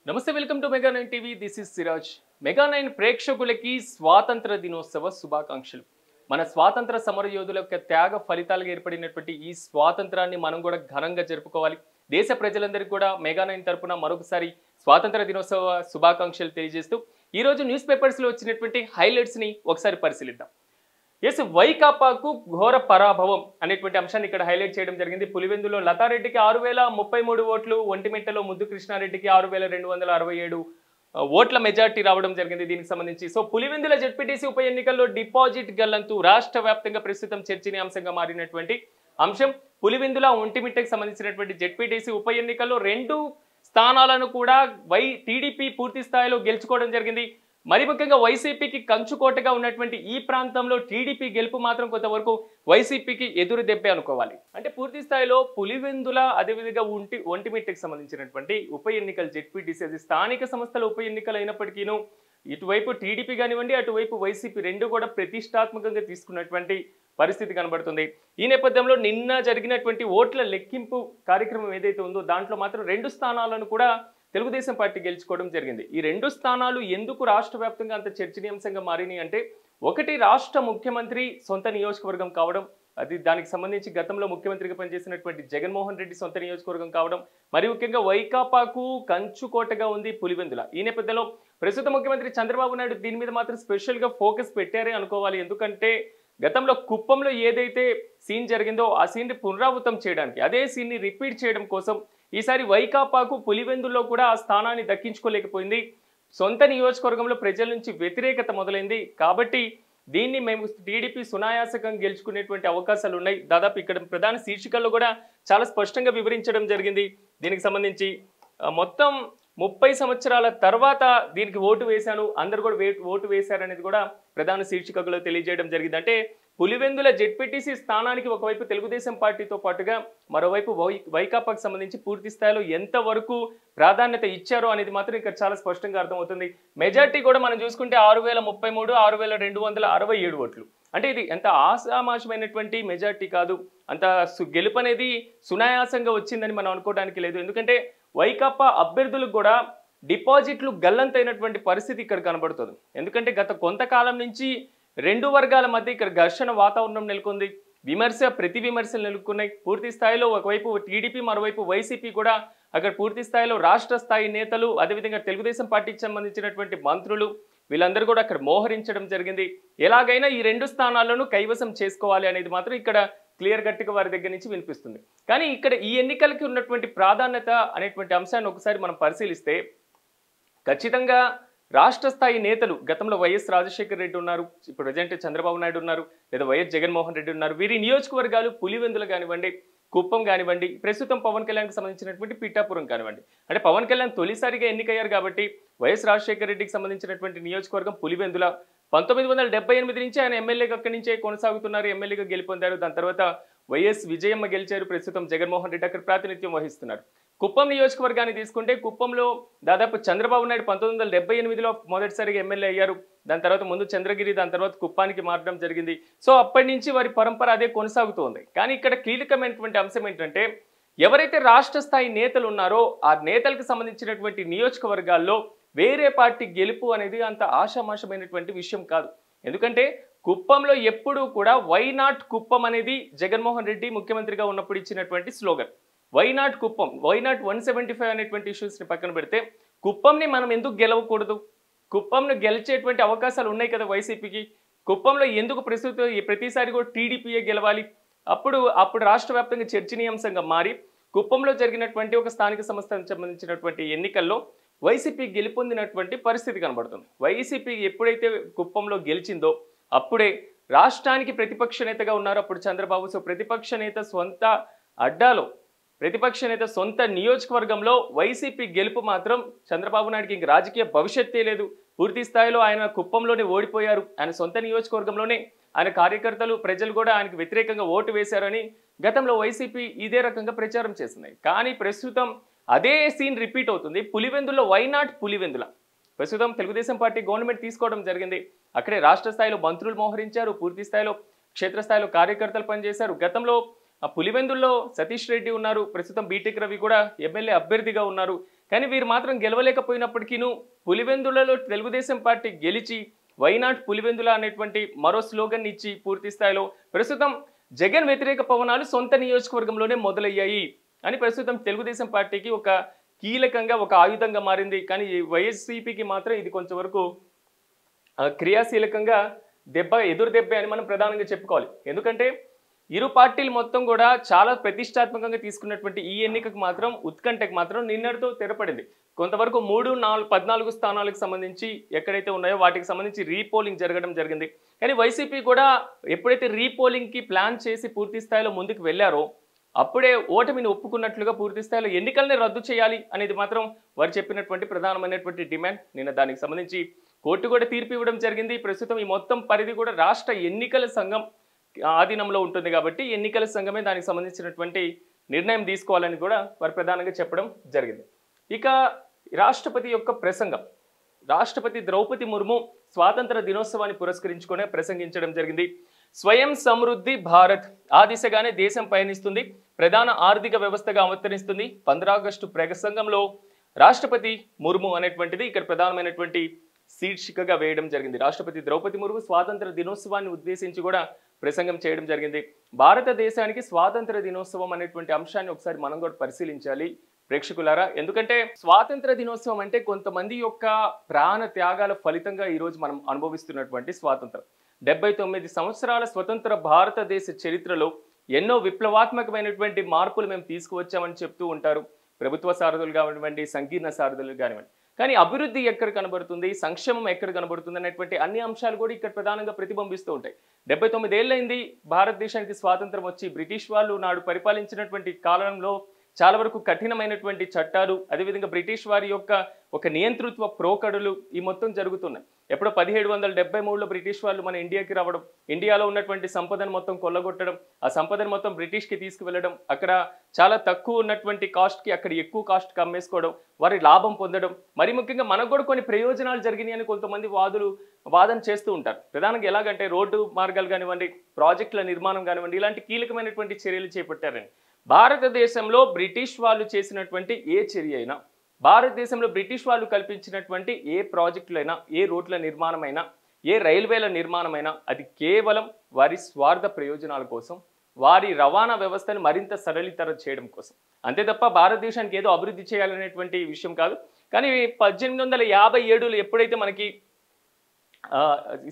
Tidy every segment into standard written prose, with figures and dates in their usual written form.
నమస్తే welcome to mega 9 TV this is Siraj mega 9 ప్రేక్షకులకి స్వాతంత్ర దినోత్సవ శుభాకాంక్షలు మన స్వాతంత్ర సమర యోధుల యొక్క త్యాగ ఫలితాలుగా ఏర్పడినటువంటి ఈ స్వాతంత్రాన్ని మనం కూడా ఘనంగా జరుపుకోవాలి దేశ ప్రజలందరికీ కూడా మెగా 9 తరపున మరొకసారి స్వాతంత్ర దినోత్సవ శుభాకాంక్షలు తెలియజేస్తూ ఈ రోజు న్యూస్ పేపర్స్ లో వచ్చినటువంటి హైలైట్స్ ని ఒకసారి పరిశీలిద్దాం ఎస్ వైకాపాకు ఘోర పరాభవం అనేటువంటి అంశాన్ని ఇక్కడ హైలైట్ చేయడం జరిగింది పులివెందులో లతారెడ్డికి 6033 ఓట్లు ఒంటిమిట్టలో ముద్దు కృష్ణారెడ్డికి 6267 ఓట్ల మెజార్టీ రావడం జరిగింది దీనికి సంబంధించి సో పులివెందుల జెడ్పీటీసీ ఉప ఎన్నికల్లో డిపాజిట్ గల్లంతు రాష్ట్ర వ్యాప్తంగా ప్రస్తుతం చర్చనీయాంశంగా మారినటువంటి అంశం పులివెందుల ఒంటిమిట్టకి సంబంధించినటువంటి జెడ్పీటీసీ ఉప ఎన్నికల్లో 2 స్థానాలను కూడా టీడీపీ పూర్తి స్థాయిలో గెలుచుకోవడం జరిగింది మరి ముఖ్యంగా వైసీపీకి కంచుకోటగా ఉన్నటువంటి ఈ ప్రాంతంలో టీడీపీ గెలుపు మాత్రం కొంతవరకు వైసీపీకి ఎదురు దెబ్బే అనుకోవాలి అంటే పూర్తి స్థాయిలో పులివెందుల అదేవిధంగా ఒంటిమిట్టకి సంబంధించినటువంటి ఉప ఎన్నికలు జెడ్పీటీసీ అది స్థానిక సంస్థల ఉప ఎన్నికలు అయినప్పటికీను ఇటువైపు టీడీపీ కానివ్వండి అటువైపు వైసీపీ రెండు కూడా ప్రతిష్టాత్మకంగా తీసుకున్నటువంటి పరిస్థితి కనబడుతుంది ఈ నేపథ్యంలో నిన్న జరిగినటువంటి ఓట్ల లెక్కింపు కార్యక్రమం ఏదైతే ఉందో దాంట్లో మాత్రం 2 స్థానాలను కూడా తెలుగుదేశం పార్టీ గెలుచుకోవడం జరిగింది ఈ 2 స్థానాలు ఎందుకు రాష్ట్ర వ్యాప్తంగా అంత చర్చనీయాంశంగా మారినాయి అంటే ఒకటి రాష్ట్ర ముఖ్యమంత్రి సొంత నియోజకవర్గం కావడం అది దానికి సంబంధించి గతంలో ముఖ్యమంత్రిగా పనిచేసినటువంటి జగన్మోహన్ రెడ్డి సొంత నియోజకవర్గం కావడం మరి ముఖ్యంగా వైకాపాకు కంచుకోటగా ఉంది పులివెందుల ఈ నేపథ్యంలో ప్రస్తుత ముఖ్యమంత్రి చంద్రబాబు నాయుడు దీని మీద మాత్రం స్పెషల్గా ఫోకస్ పెట్టారే అనుకోవాలి ఎందుకంటే గతంలో కుప్పంలో ఏదైతే సీన్ జరిగిందో ఆ సీన్ని పునరావృతం చేయడానికి అదే సీన్ని రిపీట్ చేయడం కోసం ఈసారి వైకాపాకు పులివెందుల్లో కూడా ఆ స్థానాన్ని దక్కించుకోలేకపోయింది సొంత నియోజకవర్గంలో ప్రజల నుంచి వ్యతిరేకత మొదలైంది కాబట్టి దీన్ని మేము టీడీపీ సునాయాసకంగా గెలుచుకునేటువంటి అవకాశాలు ఉన్నాయి దాదాపు ఇక్కడ ప్రధాన శీర్షికల్లో కూడా చాలా స్పష్టంగా వివరించడం జరిగింది దీనికి సంబంధించి మొత్తం 30 సంవత్సరాల తర్వాత దీనికి ఓటు వేశాను అందరు కూడా ఓటు వేశారనేది కూడా ప్రధాన శీర్షికలో తెలియజేయడం జరిగింది అంటే పులివెందుల జెడ్పీటీసీ స్థానానికి ఒకవైపు తెలుగుదేశం పార్టీతో పాటుగా మరోవైపు వైకాపాకు సంబంధించి పూర్తి స్థాయిలో ఎంతవరకు ప్రాధాన్యత ఇచ్చారో అనేది మాత్రం ఇక్కడ చాలా స్పష్టంగా అర్థమవుతుంది మెజార్టీ కూడా మనం చూసుకుంటే 6033 6267 ఓట్లు అంటే ఇది ఎంత ఆశామాషమైనటువంటి మెజార్టీ కాదు అంత గెలుపు అనేది సునాయాసంగా వచ్చిందని మనం అనుకోవడానికి లేదు ఎందుకంటే వైకాపా అభ్యర్థులకు కూడా డిపాజిట్లు గల్లంతైనటువంటి పరిస్థితి ఇక్కడ కనబడుతుంది ఎందుకంటే గత కొంతకాలం నుంచి 2 వర్గాల మధ్య ఇక్కడ ఘర్షణ వాతావరణం నెలకొంది ప్రతి విమర్శలు నెలకొన్నాయి పూర్తి స్థాయిలో ఒకవైపు టీడీపీ మరోవైపు వైసీపీ కూడా అక్కడ పూర్తి స్థాయిలో రాష్ట్ర స్థాయి నేతలు అదేవిధంగా తెలుగుదేశం పార్టీకి సంబంధించినటువంటి మంత్రులు వీళ్ళందరూ కూడా అక్కడ మోహరించడం జరిగింది ఎలాగైనా ఈ 2 స్థానాలను కైవసం చేసుకోవాలి అనేది మాత్రం ఇక్కడ క్లియర్ కట్గా వారి దగ్గర నుంచి వినిపిస్తుంది కానీ ఇక్కడ ఈ ఎన్నికలకి ఉన్నటువంటి ప్రాధాన్యత అనేటువంటి అంశాన్ని ఒకసారి మనం పరిశీలిస్తే ఖచ్చితంగా రాష్ట్ర స్థాయి నేతలు గతంలో వైఎస్ రాజశేఖర రెడ్డి ఉన్నారు ఇప్పుడు ప్రజెంట్ చంద్రబాబు నాయుడు ఉన్నారు లేదా వైఎస్ జగన్మోహన్ రెడ్డి ఉన్నారు వీరి నియోజకవర్గాలు పులివెందులు కానివ్వండి కుప్పం కానివ్వండి ప్రస్తుతం పవన్ కళ్యాణ్కి సంబంధించినటువంటి పిఠాపురం కానివ్వండి అంటే పవన్ కళ్యాణ్ తొలిసారిగా ఎన్నికయ్యారు కాబట్టి వైఎస్ రాజశేఖర రెడ్డికి సంబంధించినటువంటి నియోజకవర్గం పులివెందుల 1978 నుంచి ఆయన ఎమ్మెల్యేగా అక్కడి నుంచే కొనసాగుతున్నారు ఎమ్మెల్యేగా గెలుపొందారు దాని తర్వాత వైఎస్ విజయమ్మ గెలిచారు ప్రస్తుతం జగన్మోహన్ రెడ్డి అక్కడ ప్రాతినిధ్యం వహిస్తున్నారు కుప్పం నియోజకవర్గాన్ని తీసుకుంటే కుప్పంలో దాదాపు చంద్రబాబు నాయుడు 1978లో మొదటిసారిగా ఎమ్మెల్యే అయ్యారు దాని తర్వాత ముందు చంద్రగిరి దాని తర్వాత కుప్పానికి మారడం జరిగింది సో అప్పటి నుంచి వారి పరంపర అదే కొనసాగుతోంది కానీ ఇక్కడ కీలకమైనటువంటి అంశం ఏంటంటే ఎవరైతే రాష్ట్ర స్థాయి నేతలు ఉన్నారో ఆ నేతలకు సంబంధించినటువంటి నియోజకవర్గాల్లో వేరే పార్టీ గెలుపు అనేది అంత ఆషామాషమైనటువంటి విషయం కాదు ఎందుకంటే కుప్పంలో ఎప్పుడూ కూడా వై నాట్ కుప్పం అనేది జగన్మోహన్ రెడ్డి ముఖ్యమంత్రిగా ఉన్నప్పుడు ఇచ్చినటువంటి slogan why not Kuppam why not 175 అనేటువంటి ఇష్యూస్ని పక్కన పెడితే కుప్పంని మనం ఎందుకు గెలవకూడదు కుప్పంను గెలిచేటువంటి అవకాశాలు ఉన్నాయి కదా వైసీపీకి కుప్పంలో ఎందుకు ప్రతిసారి కూడా టీడీపీయే గెలవాలి అప్పుడు రాష్ట్ర వ్యాప్తంగా చర్చనీయాంశంగా మారి కుప్పంలో జరిగినటువంటి ఒక స్థానిక సంస్థకు సంబంధించినటువంటి ఎన్నికల్లో వైసీపీ గెలుపొందినటువంటి పరిస్థితి కనబడుతుంది వైసీపీ ఎప్పుడైతే కుప్పంలో గెలిచిందో అప్పుడే రాష్ట్రానికి ప్రతిపక్ష నేతగా ఉన్నారు అప్పుడు చంద్రబాబు సో ప్రతిపక్ష నేత సొంత అడ్డాలో ప్రతిపక్ష నేత సొంత నియోజకవర్గంలో వైసీపీ గెలుపు మాత్రం చంద్రబాబు నాయుడుకి ఇంక రాజకీయ భవిష్యత్తే లేదు పూర్తి స్థాయిలో ఆయన కుప్పంలోనే ఓడిపోయారు ఆయన సొంత నియోజకవర్గంలోనే ఆయన కార్యకర్తలు ప్రజలు కూడా ఆయనకు వ్యతిరేకంగా ఓటు వేశారని గతంలో వైసీపీ ఇదే రకంగా ప్రచారం చేస్తున్నాయి కానీ ప్రస్తుతం అదే సీన్ రిపీట్ అవుతుంది పులివెందుల్లో వై నాట్ పులివెందుల ప్రస్తుతం తెలుగుదేశం పార్టీ గవర్నమెంట్ తీసుకోవడం జరిగింది అక్కడే రాష్ట్ర స్థాయిలో మంత్రులు మోహరించారు పూర్తి స్థాయిలో క్షేత్రస్థాయిలో కార్యకర్తలు పనిచేశారు గతంలో పులివెందుల్లో సతీష్ రెడ్డి ఉన్నారు ప్రస్తుతం బీటెక్ రవి కూడా ఎమ్మెల్యే అభ్యర్థిగా ఉన్నారు కానీ వీరు మాత్రం గెలవలేకపోయినప్పటికీను పులివెందులలో తెలుగుదేశం పార్టీ గెలిచి వైనాట్ పులివెందుల అనేటువంటి మరో స్లోగన్ ఇచ్చి పూర్తి స్థాయిలో ప్రస్తుతం జగన్ వ్యతిరేక పవనాలు సొంత నియోజకవర్గంలోనే మొదలయ్యాయి అని ప్రస్తుతం తెలుగుదేశం పార్టీకి ఒక కీలకంగా ఒక ఆయుధంగా మారింది. కానీ వైఎస్సీపీకి మాత్రం ఇది కొంచెం వరకు క్రియాశీలకంగా ఎదురు దెబ్బ అని మనం ప్రధానంగా చెప్పుకోవాలి. ఎందుకంటే ఇరు పార్టీలు మొత్తం కూడా చాలా ప్రతిష్టాత్మకంగా తీసుకున్నటువంటి ఈ ఎన్నికకు మాత్రం ఉత్కంఠకు మాత్రం నిన్నటితో తెరపడింది. కొంతవరకు 3, 4, 14 స్థానాలకు సంబంధించి ఎక్కడైతే ఉన్నాయో వాటికి సంబంధించి రీపోలింగ్ జరగడం జరిగింది. కానీ వైసీపీ కూడా ఎప్పుడైతే రీపోలింగ్కి ప్లాన్ చేసి పూర్తి స్థాయిలో ముందుకు వెళ్ళారో అప్పుడే ఓటమిని ఒప్పుకున్నట్లుగా పూర్తి స్థాయిలో ఎన్నికల్ని రద్దు చేయాలి అనేది మాత్రం వారు చెప్పినటువంటి ప్రధానమైనటువంటి డిమాండ్. నిన్న దానికి సంబంధించి కోర్టు కూడా తీర్పు ఇవ్వడం జరిగింది. ప్రస్తుతం ఈ మొత్తం పరిధి కూడా రాష్ట్ర ఎన్నికల సంఘం ఆధీనంలో ఉంటుంది కాబట్టి ఎన్నికల సంఘమే దానికి సంబంధించినటువంటి నిర్ణయం తీసుకోవాలని కూడా వారు ప్రధానంగా చెప్పడం జరిగింది. ఇక రాష్ట్రపతి యొక్క ప్రసంగం, రాష్ట్రపతి ద్రౌపది ముర్ము స్వాతంత్ర దినోత్సవాన్ని పురస్కరించుకొని ప్రసంగించడం జరిగింది. స్వయం సమృద్ధి భారత్, ఆ దిశగానే దేశం పయనిస్తుంది, ప్రధాన ఆర్థిక వ్యవస్థగా అవతరిస్తుంది. 15 ఆగస్టు ప్రసంగంలో రాష్ట్రపతి ముర్ము అనేటువంటిది ఇక్కడ ప్రధానమైనటువంటి శీర్షికగా వేయడం జరిగింది. రాష్ట్రపతి ద్రౌపది ముర్ము స్వాతంత్ర దినోత్సవాన్ని ఉద్దేశించి కూడా ప్రసంగం చేయడం జరిగింది. భారతదేశానికి స్వాతంత్ర దినోత్సవం అనేటువంటి అంశాన్ని ఒకసారి మనం కూడా పరిశీలించాలి ప్రేక్షకులారా. ఎందుకంటే స్వాతంత్ర దినోత్సవం అంటే కొంతమంది యొక్క ప్రాణ త్యాగాల ఫలితంగా ఈరోజు మనం అనుభవిస్తున్నటువంటి స్వాతంత్రం. 79 సంవత్సరాల స్వతంత్ర భారతదేశ చరిత్రలో ఎన్నో విప్లవాత్మకమైనటువంటి మార్పులు మేము తీసుకువచ్చామని చెప్తూ ఉంటారు ప్రభుత్వ సారథులు కానివ్వండి, సంకీర్ణ సారథులు కానివ్వండి. కానీ అభివృద్ధి ఎక్కడ కనబడుతుంది, సంక్షేమం ఎక్కడ కనబడుతుంది అనేటువంటి అన్ని అంశాలు కూడా ఇక్కడ ప్రధానంగా ప్రతిబింబిస్తూ ఉంటాయి. 79 ఏళ్ళైంది భారతదేశానికి స్వాతంత్రం వచ్చి. బ్రిటిష్ వాళ్ళు నాడు పరిపాలించినటువంటి కాలంలో చాలా వరకు కఠినమైనటువంటి చట్టాలు, అదేవిధంగా బ్రిటిష్ వారి యొక్క ఒక నియంతృత్వ ప్రోకడులు ఈ మొత్తం జరుగుతున్నాయి. ఎప్పుడో 1773లో బ్రిటిష్ వాళ్ళు మన ఇండియాకి రావడం, ఇండియాలో ఉన్నటువంటి సంపదను మొత్తం కొల్లగొట్టడం, ఆ సంపదను మొత్తం బ్రిటిష్కి తీసుకువెళ్ళడం, అక్కడ చాలా తక్కువ ఉన్నటువంటి కాస్ట్కి అక్కడ ఎక్కువ కాస్ట్కి అమ్మేసుకోవడం, వారి లాభం పొందడం, మరి ముఖ్యంగా మనకు కూడా కొన్ని ప్రయోజనాలు జరిగినాయి అని కొంతమంది వాదన చేస్తూ ఉంటారు. ప్రధానంగా ఎలాగంటే రోడ్డు మార్గాలు కానివ్వండి, ప్రాజెక్టుల నిర్మాణం కానివ్వండి, ఇలాంటి కీలకమైనటువంటి చర్యలు చేపట్టారని. భారతదేశంలో బ్రిటిష్ వాళ్ళు చేసినటువంటి ఏ చర్య అయినా, భారతదేశంలో బ్రిటిష్ వాళ్ళు కల్పించినటువంటి ఏ ప్రాజెక్టులైనా, ఏ రోడ్ల నిర్మాణమైనా, ఏ రైల్వేల నిర్మాణమైనా అది కేవలం వారి స్వార్థ ప్రయోజనాల కోసం, వారి రవాణా వ్యవస్థను మరింత సరళీతరం చేయడం కోసం, అంతే తప్ప భారతదేశానికి ఏదో అభివృద్ధి చేయాలనేటువంటి విషయం కాదు. కానీ 1857లో ఎప్పుడైతే మనకి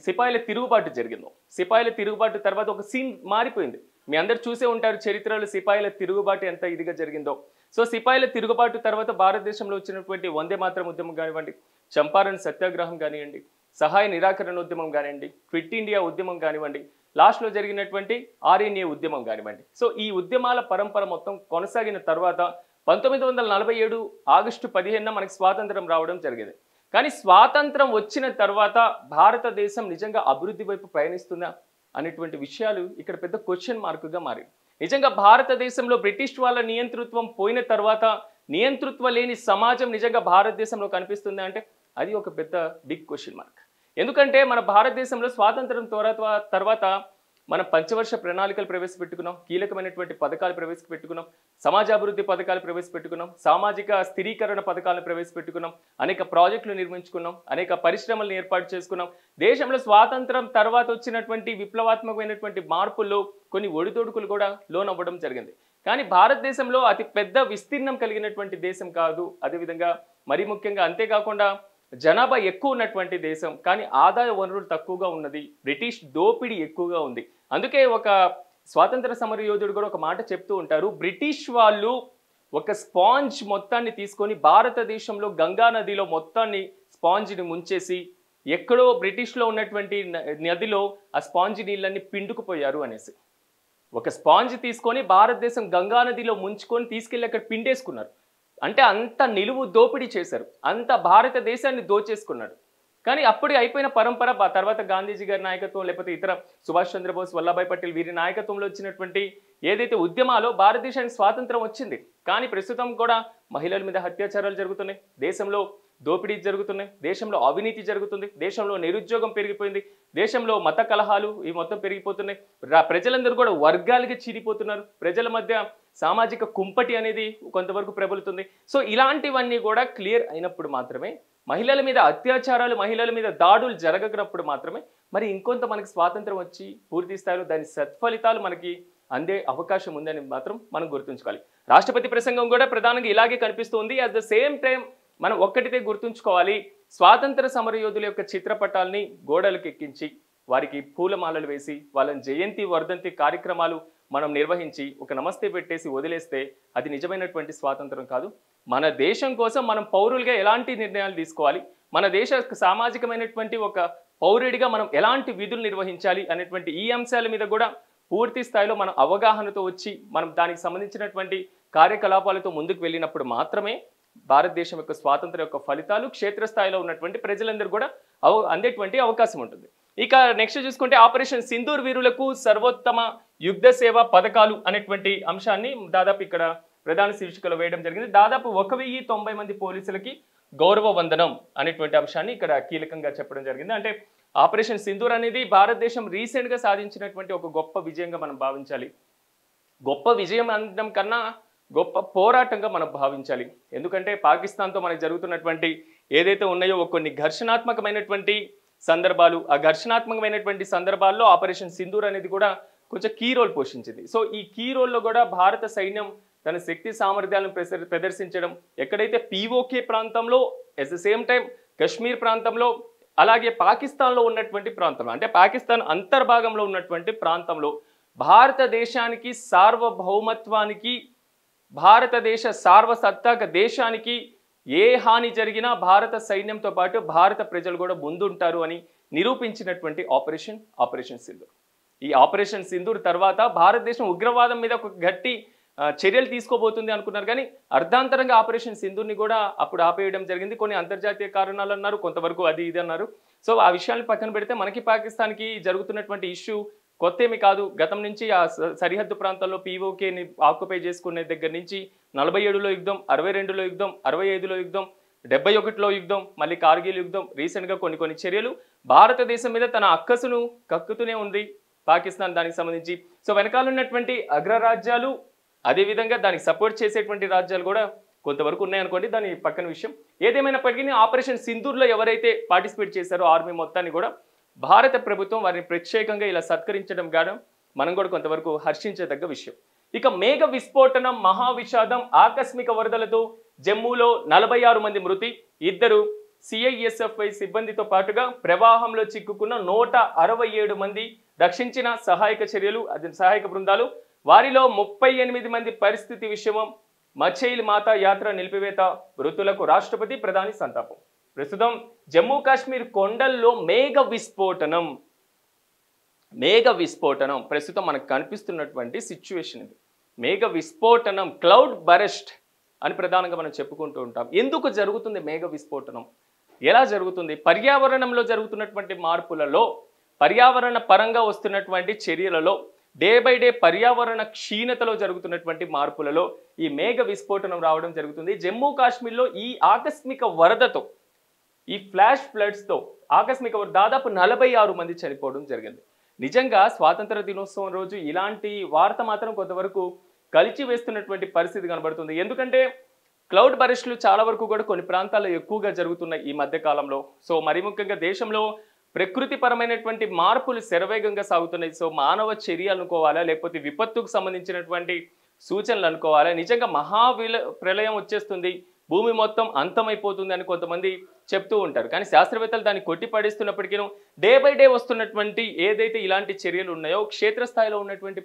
సిపాయిల తిరుగుబాటు జరిగిందో, సిపాయిల తిరుగుబాటు తర్వాత ఒక సీన్ మారిపోయింది. మీ అందరు చూసే ఉంటారు చరిత్రలో సిపాయిల తిరుగుబాటు ఎంత ఇదిగా జరిగిందో. సో సిపాయిల తిరుగుబాటు తర్వాత భారతదేశంలో వచ్చినటువంటి వందే మాతరం ఉద్యమం కానివ్వండి, చంపారణ్ సత్యాగ్రహం కానివ్వండి, సహాయ నిరాకరణ ఉద్యమం కానివ్వండి, క్విట్ ఇండియా ఉద్యమం కానివ్వండి, లాస్ట్లో జరిగినటువంటి ఆర్ఎన్ఏ ఉద్యమం కానివ్వండి. సో ఈ ఉద్యమాల పరంపర మొత్తం కొనసాగిన తర్వాత 1947 ఆగస్టు 15న మనకి స్వాతంత్రం రావడం జరిగింది. కానీ స్వాతంత్రం వచ్చిన తర్వాత భారతదేశం నిజంగా అభివృద్ధి వైపు ప్రయాణిస్తుందా అనేటువంటి విషయాలు ఇక్కడ పెద్ద క్వశ్చన్ మార్కుగా మారి. నిజంగా భారతదేశంలో బ్రిటిష్ వాళ్ళ నియంతృత్వం పోయిన తర్వాత నియంతృత్వ లేని సమాజం నిజంగా భారతదేశంలో కనిపిస్తుందా అంటే అది ఒక పెద్ద బిగ్ క్వశ్చన్ మార్క్. ఎందుకంటే మన భారతదేశంలో స్వాతంత్రం తర్వాత మనం పంచవర్ష ప్రణాళికలు ప్రవేశపెట్టుకున్నాం, కీలకమైనటువంటి పథకాలు ప్రవేశపెట్టుకున్నాం, సమాజాభివృద్ధి పథకాలు ప్రవేశపెట్టుకున్నాం, సామాజిక స్థిరీకరణ పథకాలను ప్రవేశపెట్టుకున్నాం, అనేక ప్రాజెక్టులు నిర్మించుకున్నాం, అనేక పరిశ్రమలను ఏర్పాటు చేసుకున్నాం. దేశంలో స్వాతంత్రం తర్వాత వచ్చినటువంటి విప్లవాత్మకమైనటువంటి మార్పుల్లో కొన్ని ఒడిదొడుకులు కూడా లోనవ్వడం జరిగింది. కానీ భారతదేశంలో అతి పెద్ద విస్తీర్ణం కలిగినటువంటి దేశం కాదు. అదేవిధంగా మరి ముఖ్యంగా అంతేకాకుండా జనాభా ఎక్కువ ఉన్నటువంటి దేశం, కానీ ఆదాయ వనరులు తక్కువగా ఉన్నది, బ్రిటిష్ దోపిడీ ఎక్కువగా ఉంది. అందుకే ఒక స్వాతంత్ర సమర యోధుడు కూడా ఒక మాట చెప్తూ ఉంటారు, బ్రిటిష్ వాళ్ళు ఒక స్పాంజ్ మొత్తాన్ని తీసుకొని భారతదేశంలో గంగా నదిలో మొత్తాన్ని స్పాంజ్ని ముంచేసి ఎక్కడో బ్రిటిష్లో ఉన్నటువంటి నదిలో ఆ స్పాంజ్ నీళ్ళని పిండుకుపోయారు అనేసి. ఒక స్పాంజ్ తీసుకొని భారతదేశం గంగా నదిలో ముంచుకొని తీసుకెళ్ళి అక్కడ పిండేసుకున్నారు. అంటే అంత నిలువు దోపిడీ చేశారు, అంత భారతదేశాన్ని దోచేసుకున్నాడు. కానీ అప్పుడు అయిపోయిన పరంపర తర్వాత గాంధీజీ గారి నాయకత్వం, లేకపోతే ఇతర సుభాష్ చంద్రబోస్, వల్లభాయ్ పటేల్ వీరి నాయకత్వంలో వచ్చినటువంటి ఏదైతే ఉద్యమాలో భారతదేశానికి స్వాతంత్రం వచ్చింది. కానీ ప్రస్తుతం కూడా మహిళల మీద అత్యాచారాలు జరుగుతున్నాయి, దేశంలో దోపిడీ జరుగుతున్నాయి, దేశంలో అవినీతి జరుగుతుంది, దేశంలో నిరుద్యోగం పెరిగిపోయింది, దేశంలో మత కలహాలు ఈ మొత్తం పెరిగిపోతున్నాయి. ప్రజలందరూ కూడా వర్గాలుగా చీలిపోతున్నారు. ప్రజల మధ్య సామాజిక కుంపటి అనేది కొంతవరకు ప్రబలుతుంది. సో ఇలాంటివన్నీ కూడా క్లియర్ అయినప్పుడు మాత్రమే, మహిళల మీద అత్యాచారాలు, మహిళల మీద దాడులు జరగనప్పుడు మాత్రమే మరి ఇంకొంత మనకి స్వాతంత్రం వచ్చి పూర్తి స్థాయిలో దాని సత్ఫలితాలు మనకి అందే అవకాశం ఉందని మాత్రం మనం గుర్తుంచుకోవాలి. రాష్ట్రపతి ప్రసంగం కూడా ప్రధానంగా ఇలాగే కనిపిస్తుంది. అట్ ద సేమ్ టైం మనం ఒక్కటితే గుర్తుంచుకోవాలి, స్వాతంత్ర సమరయోధుల యొక్క చిత్రపటాల్ని గోడలకు ఎక్కించి వారికి పూలమాలలు వేసి వాళ్ళని జయంతి వర్ధంతి కార్యక్రమాలు మనం నిర్వహించి ఒక నమస్తే పెట్టేసి వదిలేస్తే అది నిజమైనటువంటి స్వాతంత్రం కాదు. మన దేశం కోసం మనం పౌరులుగా ఎలాంటి నిర్ణయాలు తీసుకోవాలి, మన దేశ సామాజికమైనటువంటి ఒక పౌరుడిగా మనం ఎలాంటి విధులు నిర్వహించాలి అనేటువంటి ఈ అంశాల మీద కూడా పూర్తి స్థాయిలో మనం అవగాహనతో వచ్చి మనం దానికి సంబంధించినటువంటి కార్యకలాపాలతో ముందుకు వెళ్ళినప్పుడు మాత్రమే భారతదేశం యొక్క స్వాతంత్రం యొక్క ఫలితాలు క్షేత్రస్థాయిలో ఉన్నటువంటి ప్రజలందరూ కూడా అందేటువంటి అవకాశం ఉంటుంది. ఇక నెక్స్ట్ చూసుకుంటే ఆపరేషన్ సింధూర్ వీరులకు సర్వోత్తమ యుద్ధ సేవ పథకాలు అనేటువంటి అంశాన్ని దాదాపు ఇక్కడ ప్రధాన శీర్షికలో వేయడం జరిగింది. దాదాపు 1090 మంది పోలీసులకి గౌరవ వందనం అనేటువంటి అంశాన్ని ఇక్కడ కీలకంగా చెప్పడం జరిగింది. అంటే ఆపరేషన్ సింధూర్ అనేది భారతదేశం రీసెంట్గా సాధించినటువంటి ఒక గొప్ప విజయంగా మనం భావించాలి. గొప్ప విజయం అనడం కన్నా గొప్ప పోరాటంగా మనం భావించాలి. ఎందుకంటే పాకిస్తాన్తో మనకు జరుగుతున్నటువంటి ఏదైతే ఉన్నాయో కొన్ని ఘర్షణాత్మకమైనటువంటి సందర్భాలు, ఆ ఘర్షణాత్మకమైనటువంటి సందర్భాల్లో ఆపరేషన్ సింధూర్ అనేది కూడా కొంచెం కీ రోల్ పోషించింది. సో ఈ కీ రోల్లో కూడా భారత సైన్యం తన శక్తి సామర్థ్యాలను ప్రదర్శించడం, ఎక్కడైతే పీఓకే ప్రాంతంలో at the same time Kashmir ప్రాంతంలో అలాగే పాకిస్తాన్లో ఉన్నటువంటి ప్రాంతంలో, అంటే పాకిస్తాన్ అంతర్భాగంలో ఉన్నటువంటి ప్రాంతంలో భారతదేశానికి సార్వభౌమత్వానికి, భారతదేశ సార్వసత్తాక దేశానికి ఏ హాని జరిగినా భారత సైన్యంతో పాటు భారత ప్రజలు కూడా ముందుంటారు అని నిరూపించినటువంటి ఆపరేషన్ సింధూర్. ఈ ఆపరేషన్ సింధూర్ తర్వాత భారతదేశం ఉగ్రవాదం మీద ఒక గట్టి చర్యలు తీసుకోబోతుంది అనుకున్నారు, కానీ అర్ధాంతరంగా ఆపరేషన్ సింధూర్ని కూడా అప్పుడు ఆపేయడం జరిగింది. కొన్ని అంతర్జాతీయ కారణాలు అన్నారు, కొంతవరకు అది ఇది అన్నారు. సో ఆ విషయాన్ని పక్కన పెడితే మనకి పాకిస్తాన్కి జరుగుతున్నటువంటి ఇష్యూ కొత్త ఏమి కాదు. గతం నుంచి ఆ సరిహద్దు ప్రాంతాల్లో పీఓకేని ఆక్యుపై చేసుకునే దగ్గర నుంచి 47లో యుద్ధం, 62లో యుద్ధం, 65లో యుద్ధం, 71లో యుద్ధం, మళ్ళీ కార్గిల్ యుద్ధం, రీసెంట్గా కొన్ని చర్యలు భారతదేశం మీద తన అక్కసును కక్కుతూనే ఉంది పాకిస్తాన్ దానికి సంబంధించి. సో వెనకాల ఉన్నటువంటి అగ్రరాజ్యాలు, అదేవిధంగా దానికి సపోర్ట్ చేసేటువంటి రాజ్యాలు కూడా కొంతవరకు ఉన్నాయనుకోండి, దాని పక్కన విషయం. ఏదేమైనప్పటికీ ఆపరేషన్ సింధూర్లో ఎవరైతే పార్టిసిపేట్ చేశారో ఆర్మీ మొత్తాన్ని కూడా భారత ప్రభుత్వం వారిని ప్రత్యేకంగా ఇలా సత్కరించడం గాను మనం కూడా కొంతవరకు హర్షించదగ్గ విషయం. ఇక మేఘ విస్ఫోటనం, మహావిషాదం, ఆకస్మిక వరదలతో జమ్మూలో 46 మంది మృతి, 2 CISFI సిబ్బందితో పాటుగా ప్రవాహంలో చిక్కుకున్న 167 మంది రక్షించిన సహాయక బృందాలు, వారిలో 38 మంది పరిస్థితి విషమం. మఛైల్ మాతా యాత్ర నిలిపివేత, మృతులకు రాష్ట్రపతి ప్రధాని సంతాపం. ప్రస్తుతం జమ్మూ కాశ్మీర్ కొండల్లో మేఘ విస్ఫోటనం ప్రస్తుతం మనకు కనిపిస్తున్నటువంటి సిచ్యువేషన్ ఇది. మేఘ విస్ఫోటనం, క్లౌడ్ బరెస్ట్ అని ప్రధానంగా మనం చెప్పుకుంటూ ఉంటాం. ఎందుకు జరుగుతుంది మేఘ విస్ఫోటనం, ఎలా జరుగుతుంది? పర్యావరణంలో జరుగుతున్నటువంటి మార్పులలో, పర్యావరణ పరంగా వస్తున్నటువంటి చర్యలలో, డే బై డే పర్యావరణ క్షీణతలో జరుగుతున్నటువంటి మార్పులలో ఈ మేఘ విస్ఫోటనం రావడం జరుగుతుంది. జమ్మూ కాశ్మీర్లో ఈ ఆకస్మిక వరదతో, ఈ ఫ్లాష్ ఫ్లడ్స్తో దాదాపు 46 మంది చనిపోవడం జరిగింది. నిజంగా స్వాతంత్ర దినోత్సవం రోజు ఇలాంటి వార్త మాత్రం కొంతవరకు కలిచి వేస్తున్నటువంటి పరిస్థితి కనబడుతుంది. ఎందుకంటే క్లౌడ్ బరెస్ట్లు చాలా వరకు కూడా కొన్ని ప్రాంతాల్లో ఎక్కువగా జరుగుతున్నాయి ఈ మధ్య కాలంలో. సో మరి ముఖ్యంగా దేశంలో ప్రకృతిపరమైనటువంటి మార్పులు శరవేగంగా సాగుతున్నాయి. సో మానవ చర్య అనుకోవాలా, లేకపోతే విపత్తుకు సంబంధించినటువంటి సూచనలు అనుకోవాలా, నిజంగా ప్రళయం వచ్చేస్తుంది, భూమి మొత్తం అంతమైపోతుంది అని కొంతమంది చెప్తూ ఉంటారు. కానీ శాస్త్రవేత్తలు దాన్ని కొట్టిపడేస్తున్నప్పటికీ డే బై డే వస్తున్నటువంటి ఏదైతే ఇలాంటి చర్యలు ఉన్నాయో క్షేత్రస్థాయిలో ఉన్నటువంటి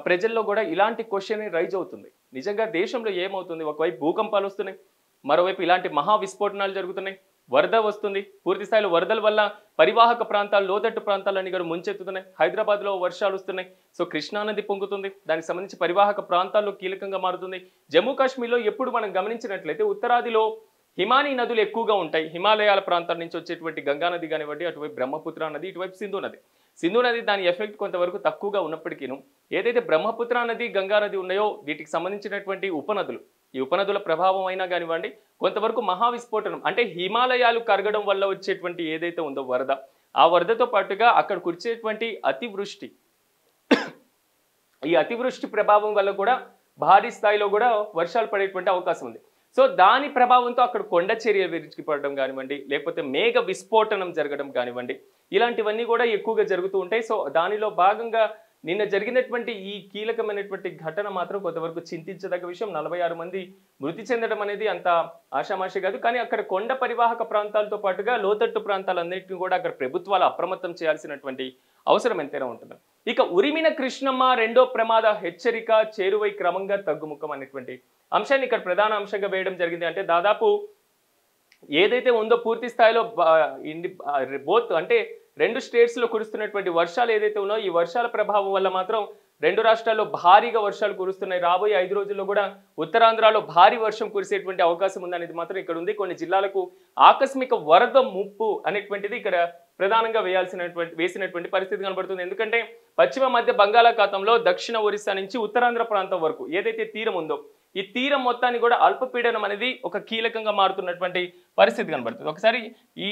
ప్రజల్లో కూడా ఇలాంటి క్వశ్చన్ రైజ్ అవుతుంది. నిజంగా దేశంలో ఏమవుతుంది? ఒకవైపు భూకంపాలు వస్తున్నాయి, మరోవైపు ఇలాంటి మహా విస్ఫోటనాలు జరుగుతున్నాయి, వరద వస్తుంది, పూర్తి స్థాయిలో వరదల వల్ల పరివాహక ప్రాంతాలు, లోతట్టు ప్రాంతాలన్నీ కూడా ముంచెత్తుతున్నాయి. హైదరాబాద్లో వర్షాలు వస్తున్నాయి. సో కృష్ణానది పొంగుతుంది, దానికి సంబంధించి పరివాహక ప్రాంతాల్లో కీలకంగా మారుతుంది. జమ్మూ కాశ్మీర్లో ఎప్పుడు మనం గమనించినట్లయితే ఉత్తరాదిలో హిమానీ నదులు ఎక్కువగా ఉంటాయి. హిమాలయాల ప్రాంతాల నుంచి వచ్చేటువంటి గంగా నది కానివ్వండి, అటువైపు బ్రహ్మపుత్ర నది, ఇటువైపు సింధు నది దాని ఎఫెక్ట్ కొంతవరకు తక్కువగా ఉన్నప్పటికీ ఏదైతే బ్రహ్మపుత్ర నది, గంగా నది ఉన్నాయో వీటికి సంబంధించినటువంటి ఉపనదులు, ఈ ఉపనదుల ప్రభావం అయినా కానివ్వండి కొంతవరకు మహావిస్ఫోటనం, అంటే హిమాలయాలు కరగడం వల్ల వచ్చేటువంటి ఏదైతే ఉందో వరద, ఆ వరదతో పాటుగా అక్కడ కురిచేటువంటి అతివృష్టి, ఈ అతివృష్టి ప్రభావం వల్ల కూడా భారీ స్థాయిలో కూడా వర్షాలు పడేటువంటి అవకాశం ఉంది. సో దాని ప్రభావంతో అక్కడ కొండ చర్యలు విరిచిపడడం కానివ్వండి, లేకపోతే మేఘ విస్ఫోటనం జరగడం కానివ్వండి, ఇలాంటివన్నీ కూడా ఎక్కువగా జరుగుతూ ఉంటాయి. సో దానిలో భాగంగా నిన్న జరిగినటువంటి ఈ కీలకమైనటువంటి ఘటన మాత్రం కొంతవరకు చింతించదగ్గ విషయం. 46 మంది మృతి చెందడం అనేది అంత ఆషామాషి కాదు. కానీ అక్కడ కొండ పరివాహక ప్రాంతాలతో పాటుగా లోతట్టు ప్రాంతాలన్నింటినీ కూడా అక్కడ ప్రభుత్వాలు అప్రమత్తం చేయాల్సినటువంటి అవసరం ఎంతైనా ఉంటుంది. ఇక ఉరిమిన కృష్ణమ్మ రెండో ప్రమాద హెచ్చరిక చేరువై క్రమంగా తగ్గుముఖం అనేటువంటి అంశాన్ని ఇక్కడ ప్రధాన అంశంగా వేయడం జరిగింది. అంటే దాదాపు ఏదైతే ఉందో పూర్తి స్థాయిలో బోత్ అంటే 2 స్టేట్స్ లో కురుస్తున్నటువంటి వర్షాలు ఏదైతే ఉన్నాయో, ఈ వర్షాల ప్రభావం వల్ల మాత్రం 2 రాష్ట్రాల్లో భారీగా వర్షాలు కురుస్తున్నాయి. రాబోయే 5 రోజుల్లో కూడా ఉత్తరాంధ్రలో భారీ వర్షం కురిసేటువంటి అవకాశం ఉందనేది మాత్రం ఇక్కడ ఉంది. కొన్ని జిల్లాలకు ఆకస్మిక వరద ముప్పు అనేటువంటిది ఇక్కడ ప్రధానంగా వేసినటువంటి పరిస్థితి కనబడుతుంది. ఎందుకంటే పశ్చిమ మధ్య బంగాళాఖాతంలో దక్షిణ ఒరిస్సా నుంచి ఉత్తరాంధ్ర ప్రాంతం వరకు ఏదైతే తీరం ఉందో, ఈ తీరం మొత్తాన్ని కూడా అల్పపీడనం అనేది ఒక కీలకంగా మారుతున్నటువంటి పరిస్థితి కనబడుతుంది. ఒకసారి ఈ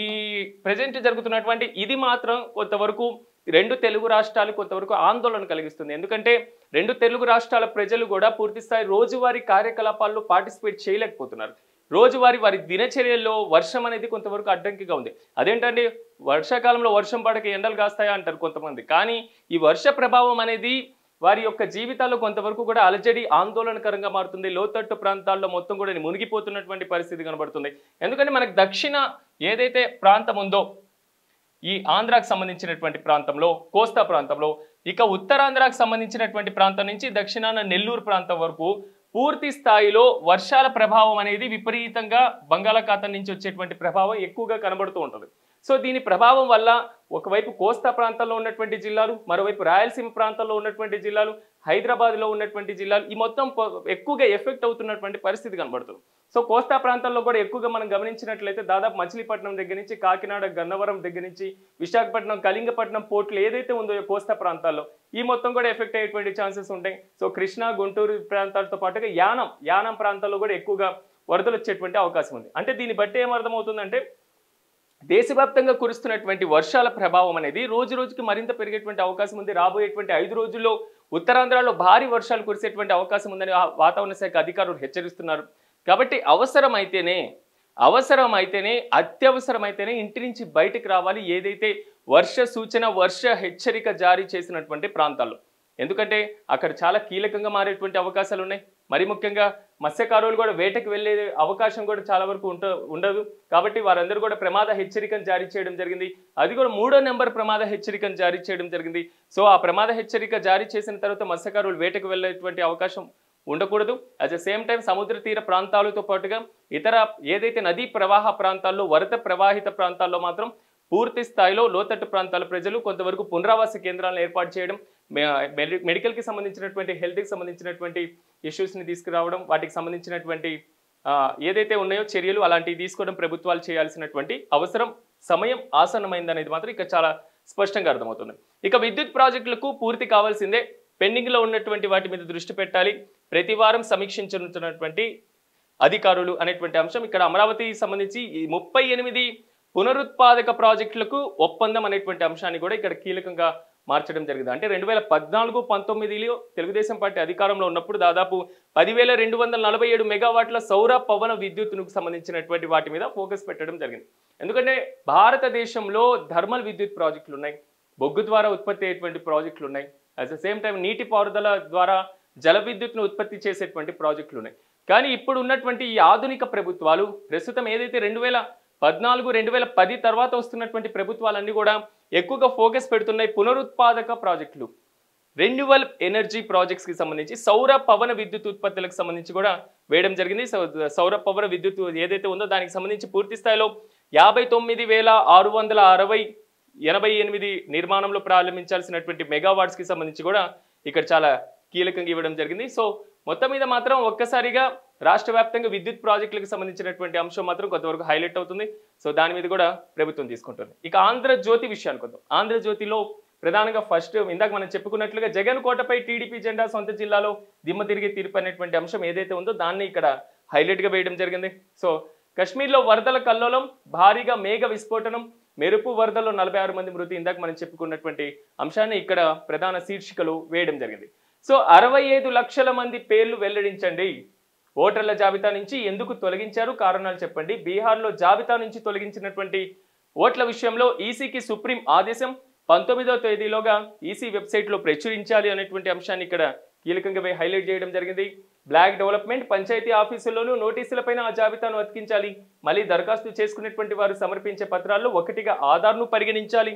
ప్రెజెంట్ జరుగుతున్నటువంటి ఇది మాత్రం కొంతవరకు 2 తెలుగు రాష్ట్రాలు కొంతవరకు ఆందోళన కలిగిస్తుంది. ఎందుకంటే 2 తెలుగు రాష్ట్రాల ప్రజలు కూడా పూర్తి స్థాయి రోజువారీ కార్యకలాపాల్లో పార్టిసిపేట్ చేయలేకపోతున్నారు. రోజువారీ వారి దినచర్యల్లో వర్షం అనేది కొంతవరకు అడ్డంకిగా ఉంది. అదేంటంటే వర్షాకాలంలో వర్షం పడక ఎండలు కాస్తాయా అంటారు కొంతమంది. కానీ ఈ వర్ష ప్రభావం అనేది వారి యొక్క జీవితాల్లో కొంతవరకు కూడా అలజడి ఆందోళనకరంగా మారుతుంది. లోతట్టు ప్రాంతాల్లో మొత్తం కూడా మునిగిపోతున్నటువంటి పరిస్థితి కనబడుతుంది. ఎందుకంటే మనకు దక్షిణ ఏదైతే ప్రాంతం ఉందో ఈ ఆంధ్రాకు సంబంధించినటువంటి ప్రాంతంలో, కోస్తా ప్రాంతంలో, ఇక ఉత్తరాంధ్రాకు సంబంధించినటువంటి ప్రాంతం నుంచి దక్షిణాన నెల్లూరు ప్రాంతం వరకు పూర్తి స్థాయిలో వర్షాల ప్రభావం అనేది విపరీతంగా బంగాళాఖాతం నుంచి వచ్చేటువంటి ప్రభావం ఎక్కువగా కనబడుతూ ఉంటుంది. సో దీని ప్రభావం వల్ల ఒకవైపు కోస్తా ప్రాంతంలో ఉన్నటువంటి జిల్లాలు, మరోవైపు రాయలసీమ ప్రాంతంలో ఉన్నటువంటి జిల్లాలు, హైదరాబాద్లో ఉన్నటువంటి జిల్లాలు ఈ మొత్తం ఎక్కువగా ఎఫెక్ట్ అవుతున్నటువంటి పరిస్థితి కనబడుతుంది. సో కోస్తా ప్రాంతాల్లో కూడా ఎక్కువగా మనం గమనించినట్లయితే దాదాపు మచిలీపట్నం దగ్గర నుంచి కాకినాడ, గన్నవరం దగ్గర నుంచి విశాఖపట్నం, కళింగపట్నం పోర్టులు ఏదైతే ఉందో కోస్తా ప్రాంతాల్లో ఈ మొత్తం కూడా ఎఫెక్ట్ అయ్యేటువంటి ఛాన్సెస్ ఉంటాయి. సో కృష్ణా, గుంటూరు ప్రాంతాలతో పాటుగా యానం ప్రాంతాల్లో కూడా ఎక్కువగా వరదలు వచ్చేటువంటి అవకాశం ఉంది. అంటే దీన్ని బట్టి ఏమర్థమవుతుందంటే దేశవ్యాప్తంగా కురుస్తున్నటువంటి వర్షాల ప్రభావం అనేది రోజు రోజుకి మరింత పెరిగేటువంటి అవకాశం ఉంది. రాబోయేటువంటి 5 రోజుల్లో ఉత్తరాంధ్రలో భారీ వర్షాలు కురిసేటువంటి అవకాశం ఉందని వాతావరణ శాఖ అధికారులు హెచ్చరిస్తున్నారు. కాబట్టి అవసరమైతేనే అత్యవసరమైతేనే ఇంటి నుంచి బయటకు రావాలి ఏదైతే వర్ష సూచన, వర్ష హెచ్చరిక జారీ చేసినటువంటి ప్రాంతాల్లో. ఎందుకంటే అక్కడ చాలా కీలకంగా మారేటువంటి అవకాశాలు ఉన్నాయి. మరి ముఖ్యంగా మత్స్యకారులు కూడా వేటకు వెళ్ళే అవకాశం కూడా చాలా వరకు ఉండదు. కాబట్టి వారందరూ కూడా ప్రమాద హెచ్చరికను జారీ చేయడం జరిగింది. అది కూడా 3వ నెంబర్ ప్రమాద హెచ్చరికను జారీ చేయడం జరిగింది. సో ఆ ప్రమాద హెచ్చరిక జారీ చేసిన తర్వాత మత్స్యకారులు వేటకు వెళ్ళేటువంటి అవకాశం ఉండకూడదు. అట్ ద సేమ్ టైం సముద్ర తీర ప్రాంతాలతో పాటుగా ఇతర ఏదైతే నదీ ప్రవాహ ప్రాంతాల్లో, వరద ప్రవాహిత ప్రాంతాల్లో మాత్రం పూర్తి స్థాయిలో లోతట్టు ప్రాంతాల ప్రజలు కొంతవరకు పునరావాస కేంద్రాలను ఏర్పాటు చేయడం, మెడికల్కి సంబంధించినటువంటి, హెల్త్కి సంబంధించినటువంటి ఇష్యూస్ని తీసుకురావడం, వాటికి సంబంధించినటువంటి ఏదైతే ఉన్నాయో చర్యలు అలాంటివి తీసుకోవడం ప్రభుత్వాలు చేయాల్సినటువంటి అవసరం, సమయం ఆసన్నమైందనేది మాత్రం ఇక్కడ చాలా స్పష్టంగా అర్థమవుతుంది. ఇక విద్యుత్ ప్రాజెక్టులకు పూర్తి కావాల్సిందే, పెండింగ్లో ఉన్నటువంటి వాటి మీద దృష్టి పెట్టాలి, ప్రతి వారం సమీక్షించుతున్నటువంటి అధికారులు అనేటువంటి అంశం. ఇక్కడ అమరావతికి సంబంధించి ఈ 38 పునరుత్పాదక ప్రాజెక్టులకు ఒప్పందం అనేటువంటి అంశాన్ని కూడా ఇక్కడ కీలకంగా మార్చడం జరిగింది. అంటే 2014-19లో తెలుగుదేశం పార్టీ అధికారంలో ఉన్నప్పుడు దాదాపు 10,247 మెగావాట్ల సౌర పవన విద్యుత్తుకు సంబంధించినటువంటి వాటి మీద ఫోకస్ పెట్టడం జరిగింది. ఎందుకంటే భారతదేశంలో థర్మల్ విద్యుత్ ప్రాజెక్టులు ఉన్నాయి, బొగ్గు ద్వారా ఉత్పత్తి అయ్యేటువంటి ప్రాజెక్టులు ఉన్నాయి, అట్ ద సేమ్ టైం నీటి పారుదల ద్వారా జల విద్యుత్ను ఉత్పత్తి చేసేటువంటి ప్రాజెక్టులు ఉన్నాయి. కానీ ఇప్పుడు ఉన్నటువంటి ఈ ఆధునిక ప్రభుత్వాలు ప్రస్తుతం ఏదైతే 2014-2010 తర్వాత వస్తున్నటువంటి ప్రభుత్వాలన్నీ కూడా ఎక్కువగా ఫోకస్ పెడుతున్నాయి పునరుత్పాదక ప్రాజెక్టులు, రెన్యూవల్ ఎనర్జీ ప్రాజెక్ట్స్కి సంబంధించి సౌర పవన విద్యుత్ ఉత్పత్తులకు సంబంధించి కూడా వేయడం జరిగింది. సౌర పవన విద్యుత్ ఏదైతే ఉందో దానికి సంబంధించి పూర్తి స్థాయిలో 59,688 నిర్మాణంలో ప్రారంభించాల్సినటువంటి మెగావాట్స్కి సంబంధించి కూడా ఇక్కడ చాలా కీలకంగా ఇవ్వడం జరిగింది. సో మొత్తం మీద మాత్రం ఒక్కసారిగా రాష్ట్ర వ్యాప్తంగా విద్యుత్ ప్రాజెక్టులకు సంబంధించినటువంటి అంశం మాత్రం కొంతవరకు హైలైట్ అవుతుంది. సో దాని మీద కూడా ప్రభుత్వం తీసుకుంటుంది. ఇక ఆంధ్రజ్యోతి విషయానికి వద్దాం. ఆంధ్రజ్యోతిలో ప్రధానంగా ఫస్ట్ ఇందాక మనం చెప్పుకున్నట్లుగా జగన్ కోటపై టీడీపీ జెండా, సొంత జిల్లాలో దిమ్మ తిరిగి తీర్పు అనేటువంటి అంశం ఏదైతే ఉందో దాన్ని ఇక్కడ హైలైట్గా వేయడం జరిగింది. సో కశ్మీర్లో వరదల కల్లోలం, భారీగా మేఘ విస్ఫోటనం, మెరుపు వరదల్లో 46 మంది మృతి. ఇందాక మనం చెప్పుకున్నటువంటి అంశాన్ని ఇక్కడ ప్రధాన శీర్షికలు వేయడం జరిగింది. సో 65 లక్షల మంది పేర్లు వెల్లడించండి. ఓటర్ల జాబితా నుంచి ఎందుకు తొలగించారు, కారణాలు చెప్పండి. బీహార్లో జాబితా నుంచి తొలగించినటువంటి ఓట్ల విషయంలో ఈసీకి సుప్రీం ఆదేశం. 19వ తేదీలోగా ఈసీ వెబ్సైట్లో ప్రచురించాలి అనేటువంటి అంశాన్ని ఇక్కడ కీలకంగా హైలైట్ చేయడం జరిగింది. బ్లాక్ డెవలప్మెంట్, పంచాయతీ ఆఫీసుల్లోనూ నోటీసులపైన ఆ జాబితాను అతికించాలి. మళ్ళీ దరఖాస్తు చేసుకునేటువంటి వారు సమర్పించే పత్రాల్లో ఒకటిగా ఆధార్ను పరిగణించాలి.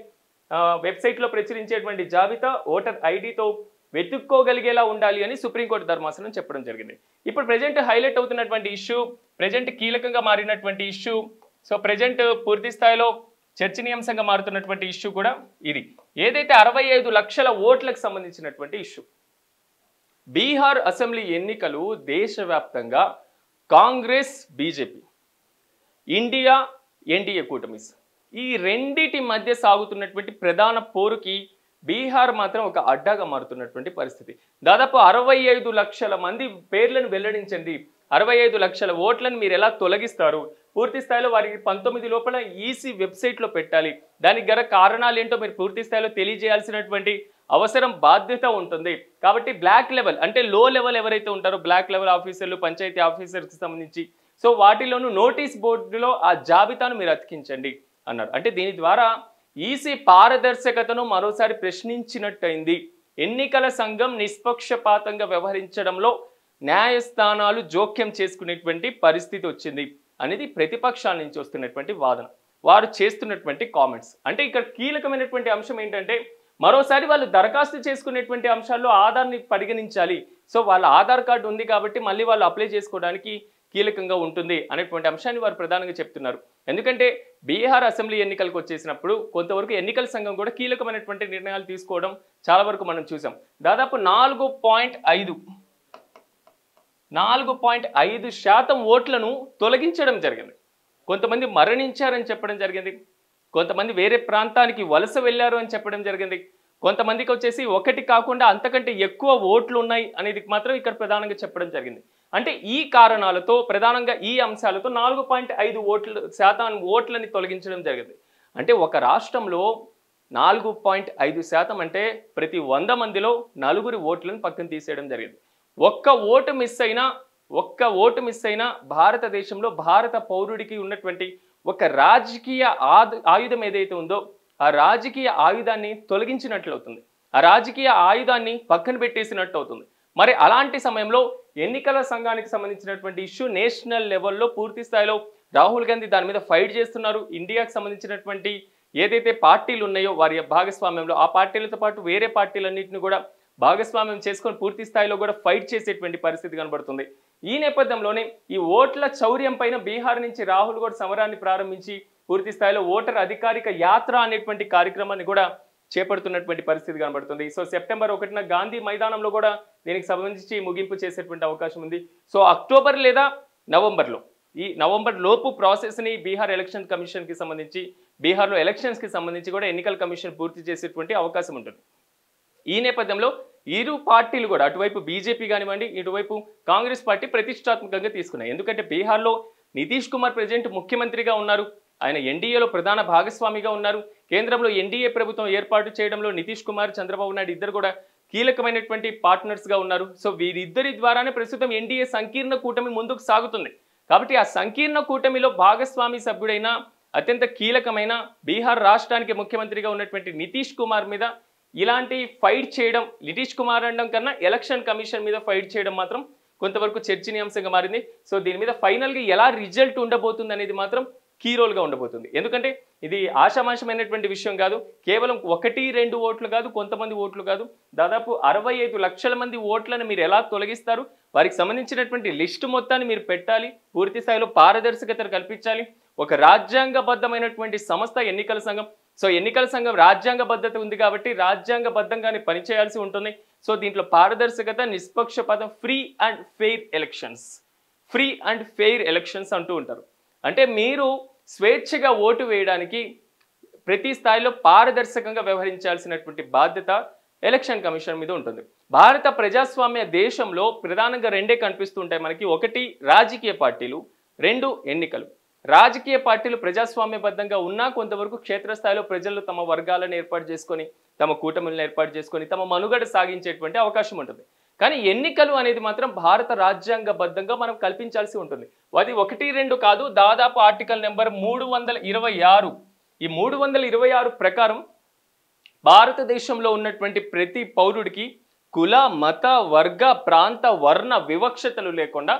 వెబ్సైట్లో ప్రచురించేటువంటి జాబితా ఓటర్ ఐడితో వెతుక్కోగలిగేలా ఉండాలి అని సుప్రీంకోర్టు ధర్మాసనం చెప్పడం జరిగింది. ఇప్పుడు ప్రజెంట్ హైలైట్ అవుతున్నటువంటి ఇష్యూ, ప్రజెంట్ కీలకంగా మారినటువంటి ఇష్యూ, సో ప్రజెంట్ పూర్తి స్థాయిలో చర్చనీయాంశంగా మారుతున్నటువంటి ఇష్యూ కూడా ఇది. ఏదైతే 65 లక్షల ఓట్లకు సంబంధించినటువంటి ఇష్యూ. బీహార్ అసెంబ్లీ ఎన్నికలు దేశవ్యాప్తంగా కాంగ్రెస్, బీజేపీ, ఇండియా ఎన్డీఏ కూటమిస్ ఈ రెండిటి మధ్య సాగుతున్నటువంటి ప్రధాన పోరుకి బీహార్ మాత్రం ఒక అడ్డాగా మారుతున్నటువంటి పరిస్థితి. దాదాపు 65 లక్షల మంది పేర్లను వెల్లడించండి. 65 లక్షల ఓట్లను మీరు ఎలా తొలగిస్తారు? పూర్తి స్థాయిలో వారికి 19 లోపల ఈసీ వెబ్సైట్లో పెట్టాలి. దానికి గల కారణాలు ఏంటో మీరు పూర్తి స్థాయిలో తెలియజేయాల్సినటువంటి అవసరం, బాధ్యత ఉంటుంది. కాబట్టి బ్లాక్ లెవెల్ అంటే లో లెవెల్ ఎవరైతే ఉంటారో బ్లాక్ లెవెల్ ఆఫీసర్లు, పంచాయతీ ఆఫీసర్స్కి సంబంధించి సో వాటిలోనూ నోటీస్ బోర్డులో ఆ జాబితాను మీరు అతికించండి అన్నారు. అంటే దీని ద్వారా ఈసీ పారదర్శకతను మరోసారి ప్రశ్నించినట్టయింది. ఎన్నికల సంఘం నిష్పక్షపాతంగా వ్యవహరించడంలో న్యాయస్థానాలు జోక్యం చేసుకునేటువంటి పరిస్థితి వచ్చింది అనేది ప్రతిపక్షాల నుంచి వస్తున్నటువంటి వాదన, వారు చేస్తున్నటువంటి కామెంట్స్. అంటే ఇక్కడ కీలకమైనటువంటి అంశం ఏంటంటే మరోసారి వాళ్ళు దరఖాస్తు చేసుకునేటువంటి అంశాల్లో ఆధార్ని పరిగణించాలి. సో వాళ్ళ ఆధార్ కార్డు ఉంది కాబట్టి మళ్ళీ వాళ్ళు అప్లై చేసుకోవడానికి కీలకంగా ఉంటుంది అనేటువంటి అంశాన్ని వారు ప్రధానంగా చెప్తున్నారు. ఎందుకంటే బీహార్ అసెంబ్లీ ఎన్నికలకు వచ్చేసినప్పుడు కొంతవరకు ఎన్నికల సంఘం కూడా కీలకమైనటువంటి నిర్ణయాలు తీసుకోవడం చాలా వరకు మనం చూసాం. దాదాపు 4.5% ఓట్లను తొలగించడం జరిగింది. కొంతమంది మరణించారని చెప్పడం జరిగింది, కొంతమంది వేరే ప్రాంతానికి వలస వెళ్ళారు అని చెప్పడం జరిగింది, కొంతమందికి వచ్చేసి ఒకటి కాకుండా అంతకంటే ఎక్కువ ఓట్లు ఉన్నాయి అనేది మాత్రం ఇక్కడ ప్రధానంగా చెప్పడం జరిగింది. అంటే ఈ కారణాలతో ప్రధానంగా ఈ అంశాలతో 4.5% ఓట్లని తొలగించడం జరిగింది. అంటే ఒక రాష్ట్రంలో 4.5% అంటే ప్రతి 100 మందిలో 4 ఓట్లను పక్కన తీసేయడం జరిగింది. ఒక్క ఓటు మిస్ అయినా భారతదేశంలో భారత పౌరుడికి ఉన్నటువంటి ఒక రాజకీయ ఆయుధం ఏదైతే ఉందో ఆ రాజకీయ ఆయుధాన్ని తొలగించినట్లు అవుతుంది, ఆ రాజకీయ ఆయుధాన్ని పక్కన పెట్టేసినట్టు అవుతుంది. మరి అలాంటి సమయంలో ఎన్నికల సంఘానికి సంబంధించినటువంటి ఇష్యూ నేషనల్ లెవెల్లో పూర్తి స్థాయిలో రాహుల్ గాంధీ దాని మీద ఫైట్ చేస్తున్నారు. ఇండియాకి సంబంధించినటువంటి ఏదైతే పార్టీలు ఉన్నాయో వారి భాగస్వామ్యంలో ఆ పార్టీలతో పాటు వేరే పార్టీలన్నింటినీ కూడా భాగస్వామ్యం చేసుకొని పూర్తి స్థాయిలో కూడా ఫైట్ చేసేటువంటి పరిస్థితి కనబడుతుంది. ఈ నేపథ్యంలోనే ఈ ఓట్ల చౌర్యం పైన బీహార్ నుంచి రాహుల్ కూడా సమరాన్ని ప్రారంభించి పూర్తి స్థాయిలో ఓటర్ అధికారిక యాత్ర అనేటువంటి కార్యక్రమాన్ని కూడా చేపడుతున్నటువంటి పరిస్థితి కనబడుతుంది. సో సెప్టెంబర్ 1న గాంధీ మైదానంలో కూడా దీనికి సంబంధించి ముగింపు చేసేటువంటి అవకాశం ఉంది. సో అక్టోబర్ లేదా నవంబర్లో, ఈ నవంబర్ లోపు ప్రాసెస్ని బీహార్ ఎలక్షన్ కమిషన్కి సంబంధించి బీహార్లో ఎలక్షన్స్కి సంబంధించి కూడా ఎన్నికల కమిషన్ పూర్తి చేసేటువంటి అవకాశం ఉంటుంది. ఈ నేపథ్యంలో ఇరు పార్టీలు కూడా అటువైపు బీజేపీ కానివ్వండి ఇటువైపు కాంగ్రెస్ పార్టీ ప్రతిష్టాత్మకంగా తీసుకున్నాయి. ఎందుకంటే బీహార్లో నితీష్ కుమార్ ప్రెసిడెంట్ ముఖ్యమంత్రిగా ఉన్నారు, ఆయన ఎన్డీఏలో ప్రధాన భాగస్వామిగా ఉన్నారు. కేంద్రంలో ఎన్డీఏ ప్రభుత్వం ఏర్పాటు చేయడంలో నితీష్ కుమార్, చంద్రబాబు నాయుడు ఇద్దరు కూడా కీలకమైనటువంటి పార్ట్నర్స్గా ఉన్నారు. సో వీరిద్దరి ద్వారానే ప్రస్తుతం ఎన్డీఏ సంకీర్ణ కూటమి ముందుకు సాగుతుంది. కాబట్టి ఆ సంకీర్ణ కూటమిలో భాగస్వామి సభ్యుడైన అత్యంత కీలకమైన బీహార్ రాష్ట్రానికి ముఖ్యమంత్రిగా ఉన్నటువంటి నితీష్ కుమార్ మీద ఇలాంటి ఫైట్ చేయడం, నితీష్ కుమార్ అనడం కన్నా ఎలక్షన్ కమిషన్ మీద ఫైట్ చేయడం మాత్రం కొంతవరకు చర్చనీయాంశంగా మారింది. సో దీని మీద ఫైనల్గా ఎలా రిజల్ట్ ఉండబోతుంది అనేది మాత్రం కీ రోల్గా ఉండబోతుంది. ఎందుకంటే ఇది ఆషామాషమైనటువంటి విషయం కాదు, కేవలం 1-2 ఓట్లు కాదు, కొంతమంది ఓట్లు కాదు, దాదాపు 65 లక్షల మంది ఓట్లను మీరు ఎలా తొలగిస్తారు, వారికి సంబంధించినటువంటి లిస్టు మొత్తాన్ని మీరు పెట్టాలి, పూర్తి స్థాయిలో పారదర్శకతను కల్పించాలి. ఒక రాజ్యాంగబద్ధమైనటువంటి సంస్థ ఎన్నికల సంఘం. సో ఎన్నికల సంఘం రాజ్యాంగబద్ధత ఉంది కాబట్టి రాజ్యాంగబద్ధంగానే పనిచేయాల్సి ఉంటుంది. సో దీంట్లో పారదర్శకత, నిష్పక్షపాతం, ఫ్రీ అండ్ ఫెయిర్ ఎలక్షన్స్ అంటూ ఉంటారు. అంటే మీరు స్వేచ్ఛగా ఓటు వేయడానికి ప్రతి స్థాయిలో పారదర్శకంగా వ్యవహరించాల్సినటువంటి బాధ్యత ఎలక్షన్ కమిషన్ మీద ఉంటుంది. భారత ప్రజాస్వామ్య దేశంలో ప్రధానంగా రెండే కనిపిస్తుంటాయి మనకి. 1 రాజకీయ పార్టీలు, 2 ఎన్నికలు. రాజకీయ పార్టీలు ప్రజాస్వామ్యబద్ధంగా ఉన్నా కొంతవరకు క్షేత్రస్థాయిలో ప్రజలు తమ వర్గాలను ఏర్పాటు చేసుకొని తమ కూటమిలను ఏర్పాటు చేసుకొని తమ మనుగడ సాగించేటువంటి అవకాశం ఉంటుంది. కానీ ఎన్నికలు అనేది మాత్రం భారత రాజ్యాంగబద్ధంగా మనం కల్పించాల్సి ఉంటుంది. అది 1, 2 కాదు, దాదాపు ఆర్టికల్ నెంబర్ 326. ఈ 326 ప్రకారం భారతదేశంలో ఉన్నటువంటి ప్రతి పౌరుడికి కుల, మత, వర్గ, ప్రాంత, వర్ణ వివక్షతలు లేకుండా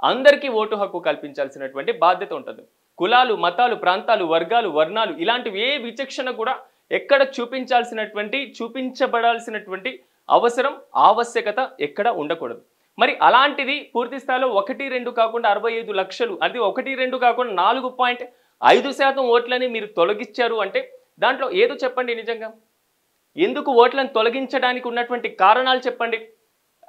అందరికీ ఓటు హక్కు కల్పించాల్సినటువంటి బాధ్యత ఉంటుంది. కులాలు, మతాలు, ప్రాంతాలు, వర్గాలు, వర్ణాలు ఇలాంటివి ఏ విచక్షణ కూడా ఎక్కడ చూపించబడాల్సినటువంటి అవసరం, ఆవశ్యకత ఎక్కడ ఉండకూడదు. మరి అలాంటిది పూర్తి స్థాయిలో 1, 2 కాకుండా 65 లక్షలు, అది 1, 2 కాకుండా 4.5% ఓట్లని మీరు తొలగించారు అంటే దాంట్లో ఏదో చెప్పండి. నిజంగా ఎందుకు ఓట్లను తొలగించడానికి ఉన్నటువంటి కారణాలు చెప్పండి.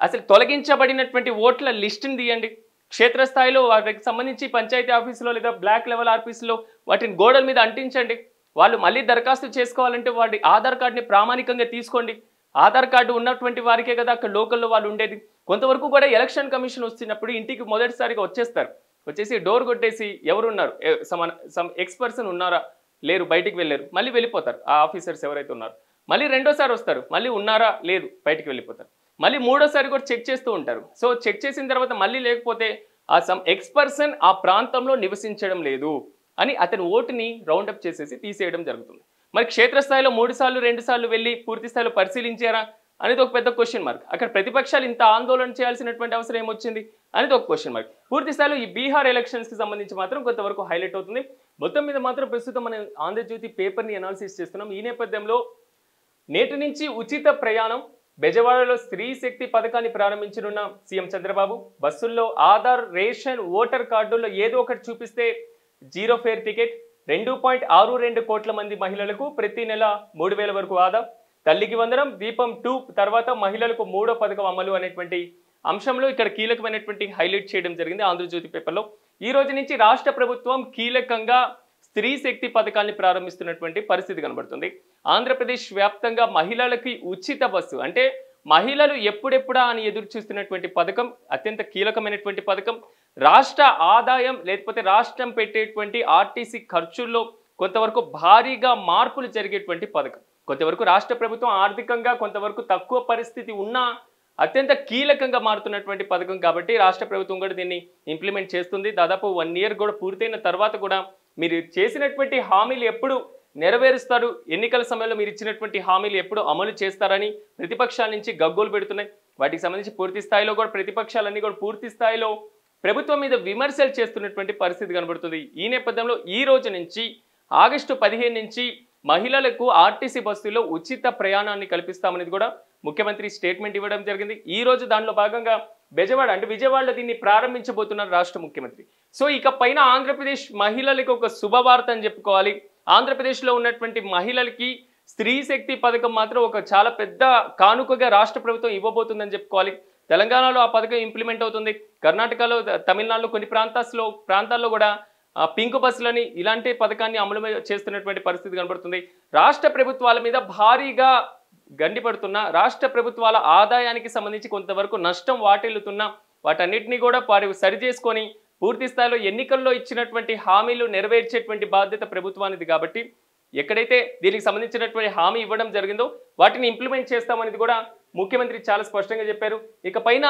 అసలు తొలగించబడినటువంటి ఓట్ల లిస్టుని తీయండి. క్షేత్రస్థాయిలో వాటికి సంబంధించి పంచాయతీ ఆఫీసులో లేదా బ్లాక్ లెవెల్ ఆఫీసులో వాటిని గోడల మీద అంటించండి. వాళ్ళు మళ్ళీ దరఖాస్తు చేసుకోవాలంటే వాడి ఆధార్ కార్డుని ప్రామాణికంగా తీసుకోండి. ఆధార్ కార్డు ఉన్నటువంటి వారికే కదా అక్కడ లోకల్లో వాళ్ళు ఉండేది. కొంతవరకు కూడా ఎలక్షన్ కమిషన్ వచ్చినప్పుడు ఇంటికి మొదటిసారిగా వచ్చేస్తారు. వచ్చేసి డోర్ కొట్టేసి ఎవరున్నారు, సమ్ ఎక్స్పర్సన్ ఉన్నారా, లేరు, బయటికి వెళ్ళారు, మళ్ళీ వెళ్ళిపోతారు. ఆ ఆఫీసర్స్ ఎవరైతే ఉన్నారో మళ్ళీ రెండోసారి వస్తారు, మళ్ళీ ఉన్నారా, లేదు, బయటికి వెళ్ళిపోతారు. మళ్ళీ మూడోసారి కూడా చెక్ చేస్తూ ఉంటారు. సో చెక్ చేసిన తర్వాత మళ్ళీ లేకపోతే ఆ సమ్ ఎక్స్పర్సన్ ఆ ప్రాంతంలో నివసించడం లేదు అని అతని ఓటుని రౌండప్ చేసేసి తీసేయడం జరుగుతుంది. మరి క్షేత్రస్థాయిలో 3 సార్లు 2 సార్లు వెళ్ళి పూర్తి స్థాయిలో పరిశీలించారా అనేది ఒక పెద్ద క్వశ్చన్ మార్క్. అక్కడ ప్రతిపక్షాలు ఇంత ఆందోళన చేయాల్సినటువంటి అవసరం ఏమొచ్చింది అనేది ఒక క్వశ్చన్ మార్క్. పూర్తి స్థాయిలో ఈ బీహార్ ఎలక్షన్స్కి సంబంధించి మాత్రం కొంతవరకు హైలైట్ అవుతుంది. మొత్తం మీద మాత్రం ప్రస్తుతం మనం ఆంధ్రజ్యోతి పేపర్ని అనాలిసిస్ చేస్తున్నాం. ఈ నేపథ్యంలో నేటి నుంచి ఉచిత ప్రయాణం, బెజవాడలో స్త్రీ శక్తి పథకాన్ని ప్రారంభించనున్న సీఎం చంద్రబాబు, బస్సుల్లో ఆధార్, రేషన్, ఓటర్ కార్డుల్లో ఏదో ఒకటి చూపిస్తే జీరో ఫేర్ టికెట్, 2.62 కోట్ల మంది మహిళలకు ప్రతి నెల 3,000 వరకు ఆదా, తల్లికి వందనం, దీపం 2 తర్వాత మహిళలకు 3వ పథకం అమలు అనేటువంటి అంశంలో ఇక్కడ కీలకమైనటువంటి హైలైట్ చేయడం జరిగింది ఆంధ్రజ్యోతి పేపర్లో. ఈ రోజు నుంచి రాష్ట్ర ప్రభుత్వం కీలకంగా స్త్రీ శక్తి పథకాన్ని ప్రారంభిస్తున్నటువంటి పరిస్థితి కనబడుతుంది. ఆంధ్రప్రదేశ్ వ్యాప్తంగా మహిళలకి ఉచిత బస్సు, అంటే మహిళలు ఎప్పుడెప్పుడా అని ఎదురు చూస్తున్నటువంటి పథకం, అత్యంత కీలకమైనటువంటి పథకం. రాష్ట్ర ఆదాయం లేకపోతే రాష్ట్రం పెట్టేటువంటి ఆర్టీసీ ఖర్చుల్లో కొంతవరకు భారీగా మార్పులు జరిగేటువంటి పథకం. కొంతవరకు రాష్ట్ర ప్రభుత్వం ఆర్థికంగా కొంతవరకు తక్కువ పరిస్థితి ఉన్నా అత్యంత కీలకంగా మారుతున్నటువంటి పథకం కాబట్టి రాష్ట్ర ప్రభుత్వం కూడా దీన్ని ఇంప్లిమెంట్ చేస్తుంది. దాదాపు 1 ఇయర్ కూడా పూర్తయిన తర్వాత కూడా మీరు చేసినటువంటి హామీలు ఎప్పుడు నెరవేరుస్తారు, ఎన్నికల సమయంలో మీరు ఇచ్చినటువంటి హామీలు ఎప్పుడు అమలు చేస్తారని ప్రతిపక్షాల నుంచి గగ్గోలు పెడుతున్నాయి. వాటికి సంబంధించి పూర్తి స్థాయిలో కూడా ప్రతిపక్షాలన్నీ కూడా పూర్తి స్థాయిలో ప్రభుత్వం మీద విమర్శలు చేస్తున్నటువంటి పరిస్థితి కనబడుతుంది. ఈ నేపథ్యంలో ఈ రోజు నుంచి ఆగస్టు 15 నుంచి మహిళలకు ఆర్టీసీ బస్సులో ఉచిత ప్రయాణాన్ని కల్పిస్తామనేది కూడా ముఖ్యమంత్రి స్టేట్మెంట్ ఇవ్వడం జరిగింది. ఈ రోజు దానిలో భాగంగా బెజవాడ అంటే విజయవాడలో దీన్ని ప్రారంభించబోతున్నారు రాష్ట్ర ముఖ్యమంత్రి. సో ఇక పైన ఆంధ్రప్రదేశ్ మహిళలకు ఒక శుభవార్త అని చెప్పుకోవాలి. ఆంధ్రప్రదేశ్లో ఉన్నటువంటి మహిళలకి స్త్రీ శక్తి పథకం మాత్రం ఒక చాలా పెద్ద కానుకగా రాష్ట్ర ప్రభుత్వం ఇవ్వబోతుందని చెప్పుకోవాలి. తెలంగాణలో ఆ పథకం ఇంప్లిమెంట్ అవుతుంది. కర్ణాటకలో, తమిళనాడులో కొన్ని ప్రాంతాల్లో కూడా పింక్ బస్సులని ఇలాంటి పథకాన్ని అమలు చేస్తున్నటువంటి పరిస్థితి కనబడుతుంది. రాష్ట్ర ప్రభుత్వాల మీద భారీగా గండిపడుతున్న, రాష్ట్ర ప్రభుత్వాల ఆదాయానికి సంబంధించి కొంతవరకు నష్టం వాటిల్లుతున్న వాటన్నిటినీ కూడా వారు సరిచేసుకొని పూర్తి స్థాయిలో ఎన్నికల్లో ఇచ్చినటువంటి హామీలు నెరవేర్చేటువంటి బాధ్యత ప్రభుత్వానిది కాబట్టి ఎక్కడైతే దీనికి సంబంధించినటువంటి హామీ ఇవ్వడం జరిగిందో వాటిని ఇంప్లిమెంట్ చేస్తామనేది కూడా ముఖ్యమంత్రి చాలా స్పష్టంగా చెప్పారు. ఇక పైన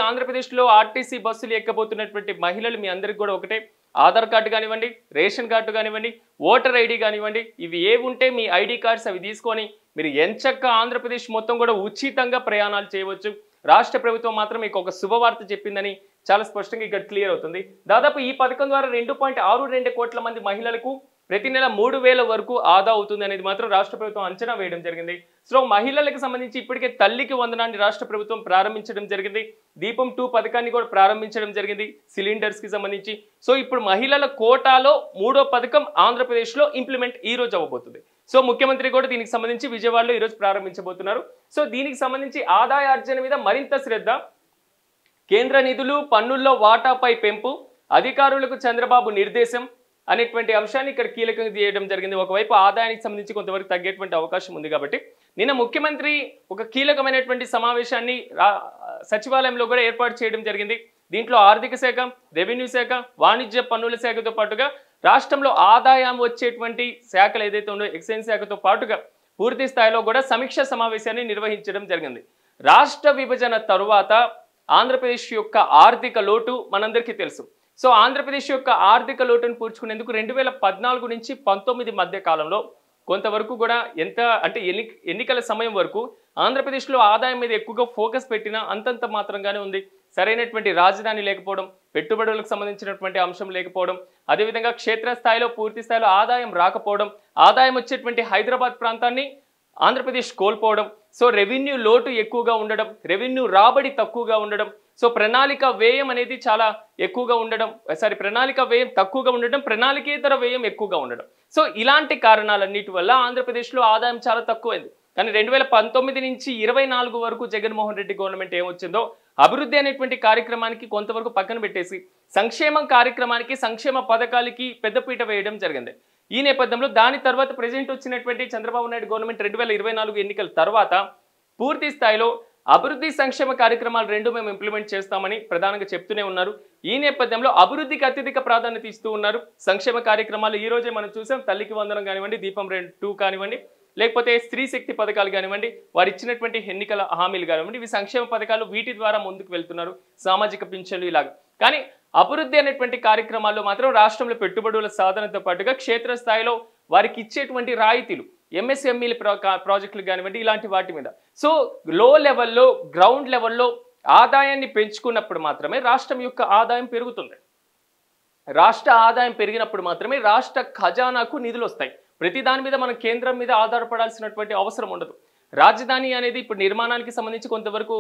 ఆంధ్రప్రదేశ్లో ఆర్టీసీ బస్సులు ఎక్కబోతున్నటువంటి మహిళలు మీ అందరికి కూడా ఒకటే, ఆధార్ కార్డు కానివ్వండి, రేషన్ కార్డు కానివ్వండి, ఓటర్ ఐడి కానివ్వండి, ఇవి ఏవి ఉంటే మీ ఐడి కార్డ్స్ అవి తీసుకొని మీరు ఎంచక్క ఆంధ్రప్రదేశ్ మొత్తం కూడా ఉచితంగా ప్రయాణాలు చేయవచ్చు. రాష్ట్ర ప్రభుత్వం మాత్రం మీకు ఒక శుభవార్త చెప్పిందని చాలా స్పష్టంగా ఇక్కడ క్లియర్ అవుతుంది. దాదాపు ఈ పథకం ద్వారా 2.62 కోట్ల మంది మహిళలకు ప్రతి నెల 3,000 వరకు ఆదా అవుతుంది అనేది మాత్రం రాష్ట్ర ప్రభుత్వం అంచనా వేయడం జరిగింది. సో మహిళలకు సంబంధించి ఇప్పటికే తల్లికి వందనాన్ని రాష్ట్ర ప్రభుత్వం ప్రారంభించడం జరిగింది. దీపం 2 పథకాన్ని కూడా ప్రారంభించడం జరిగింది సిలిండర్స్కి సంబంధించి. సో ఇప్పుడు మహిళల కోటాలో 3వ పథకం ఆంధ్రప్రదేశ్లో ఇంప్లిమెంట్ ఈ రోజు అవ్వబోతుంది. సో ముఖ్యమంత్రి కూడా దీనికి సంబంధించి విజయవాడలో ఈరోజు ప్రారంభించబోతున్నారు. సో దీనికి సంబంధించి ఆదాయార్జన మీద మరింత శ్రద్ధ, కేంద్ర నిధులు, పన్నుల్లో వాటాపై పెంపు, అధికారులకు చంద్రబాబు నిర్దేశం అనేటువంటి అంశాన్ని ఇక్కడ కీలకంగా చేయడం జరిగింది. ఒకవైపు ఆదాయానికి సంబంధించి కొంతవరకు తగ్గేటువంటి అవకాశం ఉంది కాబట్టి నిన్న ముఖ్యమంత్రి ఒక కీలకమైనటువంటి సమావేశాన్ని సచివాలయంలో కూడా ఏర్పాటు చేయడం జరిగింది. దీంట్లో ఆర్థిక శాఖ, రెవెన్యూ శాఖ, వాణిజ్య పన్నుల శాఖతో పాటుగా రాష్ట్రంలో ఆదాయం వచ్చేటువంటి శాఖలు ఏదైతే ఉన్నాయో ఎక్సైజ్ శాఖతో పాటుగా పూర్తి స్థాయిలో కూడా సమీక్ష సమావేశాన్ని నిర్వహించడం జరిగింది. రాష్ట్ర విభజన తరువాత ఆంధ్రప్రదేశ్ యొక్క ఆర్థిక లోటు మనందరికీ తెలుసు. సో ఆంధ్రప్రదేశ్ యొక్క ఆర్థిక లోటును పూడ్చుకునేందుకు 2014 నుంచి 19 మధ్య కాలంలో కొంతవరకు కూడా ఎంత అంటే ఎన్నికల సమయం వరకు ఆంధ్రప్రదేశ్లో ఆదాయం మీద ఎక్కువగా ఫోకస్ పెట్టినా అంతంత మాత్రంగానే ఉంది. సరైనటువంటి రాజధాని లేకపోవడం, పెట్టుబడులకు సంబంధించినటువంటి అంశం లేకపోవడం, అదేవిధంగా క్షేత్రస్థాయిలో పూర్తి స్థాయిలో ఆదాయం రాకపోవడం, ఆదాయం వచ్చేటువంటి హైదరాబాద్ ప్రాంతాన్ని ఆంధ్రప్రదేశ్ కోల్పోవడం, సో రెవెన్యూ లోటు ఎక్కువగా ఉండడం, రెవెన్యూ రాబడి తక్కువగా ఉండడం, సో ప్రణాళిక వ్యయం అనేది చాలా ఎక్కువగా ఉండడం, ప్రణాళిక వ్యయం తక్కువగా ఉండడం, ప్రణాళికేతర వ్యయం ఎక్కువగా ఉండడం. సో ఇలాంటి కారణాలన్నిటి వల్ల ఆంధ్రప్రదేశ్లో ఆదాయం చాలా తక్కువైంది. కానీ 2019 నుంచి 24 వరకు జగన్మోహన్ రెడ్డి గవర్నమెంట్ ఏమొచ్చిందో అభివృద్ధి అనేటువంటి కార్యక్రమానికి కొంతవరకు పక్కన పెట్టేసి సంక్షేమం కార్యక్రమానికి, సంక్షేమ పథకాలకి పెద్దపీట వేయడం జరిగింది. ఈ నేపథ్యంలో దాని తర్వాత ప్రెసిడెంట్ వచ్చినటువంటి చంద్రబాబు నాయుడు గవర్నమెంట్ 2024 ఎన్నికల తర్వాత పూర్తి స్థాయిలో అభివృద్ధి సంక్షేమ కార్యక్రమాలు రెండు మేము ఇంప్లిమెంట్ చేస్తామని ప్రధానంగా చెప్తూనే ఉన్నారు. ఈ నేపథ్యంలో అభివృద్ధికి అత్యధిక ప్రాధాన్యత ఇస్తూ ఉన్నారు. సంక్షేమ కార్యక్రమాలు ఈ రోజే మనం చూసాం. తల్లికి వందనం కానివ్వండి, దీపం 2 కానివ్వండి, లేకపోతే స్త్రీ శక్తి పథకాలు కానివ్వండి, వారు ఇచ్చినటువంటి ఎన్నికల హామీలు కానివ్వండి, ఇవి సంక్షేమ పథకాలు, వీటి ద్వారా ముందుకు వెళ్తున్నారు. సామాజిక పింఛన్లు ఇలాగా. కానీ అభివృద్ధి అనేటువంటి కార్యక్రమాల్లో మాత్రం రాష్ట్రంలో పెట్టుబడుల సాధనతో పాటుగా క్షేత్రస్థాయిలో వారికి ఇచ్చేటువంటి రాయితీలు, ఎంఎస్ఎంఈల ప్రాజెక్టులు కానివ్వండి, ఇలాంటి వాటి మీద సో లో లెవెల్లో, గ్రౌండ్ లెవెల్లో ఆదాయాన్ని పెంచుకున్నప్పుడు మాత్రమే రాష్ట్రం యొక్క ఆదాయం పెరుగుతుంది. రాష్ట్ర ఆదాయం పెరిగినప్పుడు మాత్రమే రాష్ట్ర ఖజానాకు నిధులు వస్తాయి. ప్రతి దాని మీద మనం కేంద్రం మీద ఆధారపడాల్సినటువంటి అవసరం ఉండదు. రాజధాని అనేది ఇప్పుడు నిర్మాణానికి సంబంధించి కొంతవరకు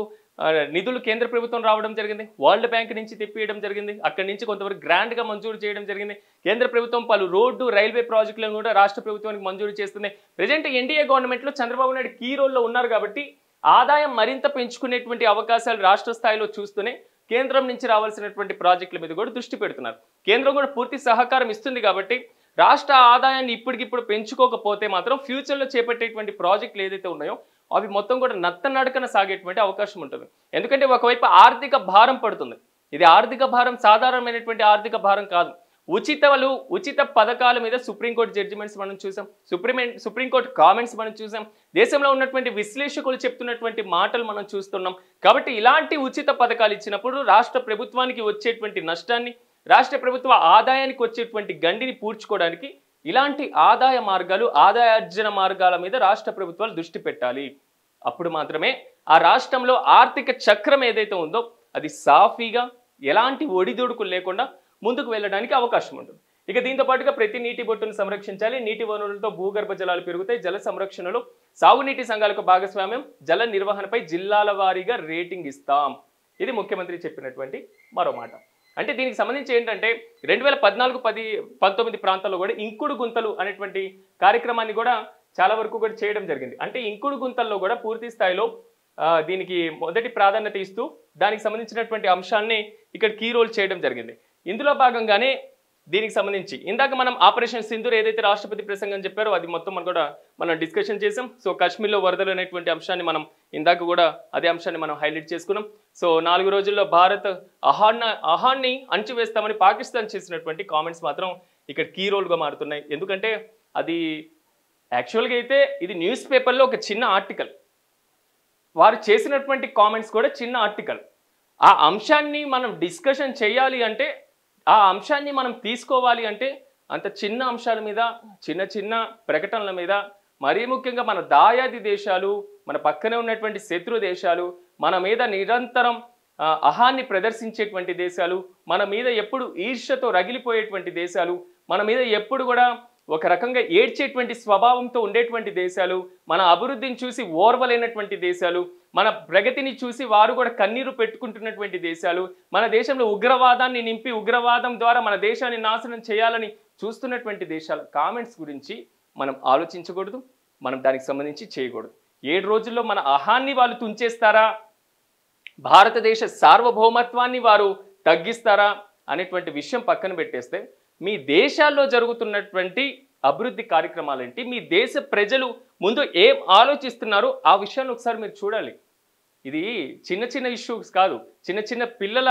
నిధులు కేంద్ర ప్రభుత్వం రావడం జరిగింది. వరల్డ్ బ్యాంక్ నుంచి తెప్పియడం జరిగింది. అక్కడి నుంచి కొంతవరకు గ్రాంట్గా మంజూరు చేయడం జరిగింది. కేంద్ర ప్రభుత్వం పలు రోడ్డు, రైల్వే ప్రాజెక్టులను కూడా రాష్ట్ర ప్రభుత్వానికి మంజూరు చేస్తుంది. ప్రజెంట్ ఎన్డీఏ గవర్నమెంట్లో చంద్రబాబు నాయుడు కీ రోల్లో ఉన్నారు కాబట్టి ఆదాయం మరింత పెంచుకునేటువంటి అవకాశాలు రాష్ట్ర స్థాయిలో చూస్తూనే కేంద్రం నుంచి రావాల్సినటువంటి ప్రాజెక్టుల మీద కూడా దృష్టి పెడుతున్నారు. కేంద్రం కూడా పూర్తి సహకారం ఇస్తుంది కాబట్టి రాష్ట్ర ఆదాయాన్ని ఇప్పటికిప్పుడు పెంచుకోకపోతే మాత్రం ఫ్యూచర్లో చేపట్టేటువంటి ప్రాజెక్టులు ఏదైతే ఉన్నాయో అవి మొత్తం కూడా నత్తనడకన సాగేటువంటి అవకాశం ఉంటుంది. ఎందుకంటే ఒకవైపు ఆర్థిక భారం పడుతుంది. ఇది ఆర్థిక భారం సాధారణమైనటువంటి ఆర్థిక భారం కాదు. ఉచిత పథకాల మీద సుప్రీంకోర్టు జడ్జిమెంట్స్ మనం చూసాం. సుప్రీంకోర్టు కామెంట్స్ మనం చూసాం. దేశంలో ఉన్నటువంటి విశ్లేషకులు చెప్తున్నటువంటి మాటలు మనం చూస్తున్నాం. కాబట్టి ఇలాంటి ఉచిత పథకాలు ఇచ్చినప్పుడు రాష్ట్ర ప్రభుత్వానికి వచ్చేటువంటి నష్టాన్ని, రాష్ట్ర ప్రభుత్వ ఆదాయానికి వచ్చేటువంటి గండిని పూడ్చుకోవడానికి ఇలాంటి ఆదాయ మార్గాలు, ఆదాయార్జన మార్గాల మీద రాష్ట్ర ప్రభుత్వాలు దృష్టి పెట్టాలి. అప్పుడు మాత్రమే ఆ రాష్ట్రంలో ఆర్థిక చక్రం ఏదైతే ఉందో అది సాఫీగా, ఎలాంటి ఒడిదుడుకులు లేకుండా ముందుకు వెళ్ళడానికి అవకాశం ఉంటుంది. ఇక దీంతో పాటుగా ప్రతి నీటి బొట్టును సంరక్షించాలి. నీటి వనరులతో భూగర్భ జలాలు పెరుగుతాయి. జల సంరక్షణలో సాగునీటి సంఘాలకు భాగస్వామ్యం, జల నిర్వహణపై జిల్లాల వారీగా రేటింగ్ ఇస్తాం. ఇది ముఖ్యమంత్రి చెప్పినటువంటి మరో మాట. అంటే దీనికి సంబంధించి ఏంటంటే 2014-19 ప్రాంతాల్లో కూడా ఇంకుడు గుంతలు అనేటువంటి కార్యక్రమాన్ని కూడా చాలా వరకు కూడా చేయడం జరిగింది. అంటే ఇంకుడు గుంతల్లో కూడా పూర్తి స్థాయిలో దీనికి మొదటి ప్రాధాన్యత ఇస్తూ దానికి సంబంధించినటువంటి అంశాన్ని ఇక్కడ కీ రోల్ చేయడం జరిగింది. ఇందులో భాగంగానే దీనికి సంబంధించి ఇందాక మనం ఆపరేషన్ సింధూర్ ఏదైతే రాష్ట్రపతి ప్రసంగం చెప్పారో అది మొత్తం మనం డిస్కషన్ చేసాం. సో కాశ్మీర్లో వరదలు అనేటువంటి అంశాన్ని మనం ఇందాక కూడా అదే అంశాన్ని మనం హైలైట్ చేసుకున్నాం. సో 4 రోజుల్లో భారత్ అహాన్ని అణచివేస్తామని పాకిస్తాన్ చేసినటువంటి కామెంట్స్ మాత్రం ఇక్కడ కీ రోల్గా మారుతున్నాయి. ఎందుకంటే అది యాక్చువల్గా అయితే ఇది న్యూస్ పేపర్లో ఒక చిన్న ఆర్టికల్, వారు చేసినటువంటి కామెంట్స్ కూడా చిన్న ఆర్టికల్. ఆ అంశాన్ని మనం డిస్కషన్ చేయాలి అంటే, ఆ అంశాన్ని మనం తీసుకోవాలి అంటే అంత చిన్న అంశాల మీద, చిన్న చిన్న ప్రకటనల మీద, మరీ ముఖ్యంగా మన దాయాది దేశాలు, మన పక్కనే ఉన్నటువంటి శత్రు దేశాలు, మన మీద నిరంతరం అహాన్ని ప్రదర్శించేటువంటి దేశాలు, మన మీద ఎప్పుడు ఈర్ష్యతో రగిలిపోయేటువంటి దేశాలు, మన మీద ఎప్పుడు కూడా ఒక రకంగా ఏడ్చేటువంటి స్వభావంతో ఉండేటువంటి దేశాలు, మన అభివృద్ధిని చూసి ఓర్వలేనటువంటి దేశాలు, మన ప్రగతిని చూసి వారు కూడా కన్నీరు పెట్టుకుంటున్నటువంటి దేశాలు, మన దేశంలో ఉగ్రవాదాన్ని నింపి ఉగ్రవాదం ద్వారా మన దేశాన్ని నాశనం చేయాలని చూస్తున్నటువంటి దేశాల కామెంట్స్ గురించి మనం ఆలోచించకూడదు, మనం దానికి సంబంధించి చేయకూడదు. 7 రోజుల్లో మన అహాన్ని వాళ్ళు తుంచేస్తారా, భారతదేశ సార్వభౌమత్వాన్ని వారు తగ్గిస్తారా అనేటువంటి విషయం పక్కన పెట్టేస్తే, మీ దేశాల్లో జరుగుతున్నటువంటి అభివృద్ధి కార్యక్రమాలేంటి, మీ దేశ ప్రజలు ముందు ఏం ఆలోచిస్తున్నారో ఆ విషయాన్ని ఒకసారి మీరు చూడాలి. ఇది చిన్న చిన్న ఇష్యూస్ కాదు, చిన్న చిన్న పిల్లల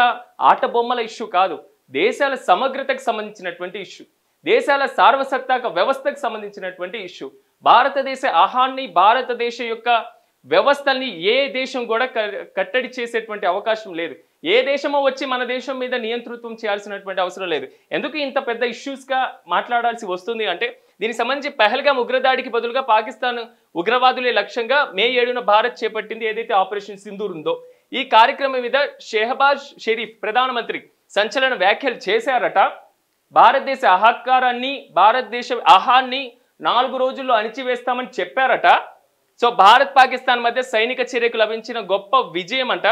ఆట బొమ్మల ఇష్యూ కాదు, దేశాల సమగ్రతకు సంబంధించినటువంటి ఇష్యూ, దేశాల సార్వసత్తాక వ్యవస్థకు సంబంధించినటువంటి ఇష్యూ. భారతదేశ ఆహాన్ని, భారతదేశం యొక్క వ్యవస్థల్ని ఏ దేశం కూడా కట్టడి చేసేటువంటి అవకాశం లేదు. ఏ దేశమో వచ్చి మన దేశం మీద నియంతృత్వం చేయాల్సినటువంటి అవసరం లేదు. ఎందుకు ఇంత పెద్ద ఇష్యూస్గా మాట్లాడాల్సి వస్తుంది అంటే, దీనికి సంబంధించి పహల్గామ్ ఉగ్రదాడికి బదులుగా పాకిస్తాన్ ఉగ్రవాదులే లక్ష్యంగా మే 7న భారత్ చేపట్టింది ఏదైతే ఆపరేషన్ సింధూర్ ఉందో, ఈ కార్యక్రమం మీద షెహబాజ్ షరీఫ్ ప్రధానమంత్రి సంచలన వ్యాఖ్యలు చేశారట. భారతదేశ అహంకారాన్ని, భారతదేశ ఆహాన్ని 4 రోజుల్లో అణిచివేస్తామని చెప్పారట. సో భారత్ పాకిస్తాన్ మధ్య సైనిక చర్యకు లభించిన గొప్ప విజయం అంట.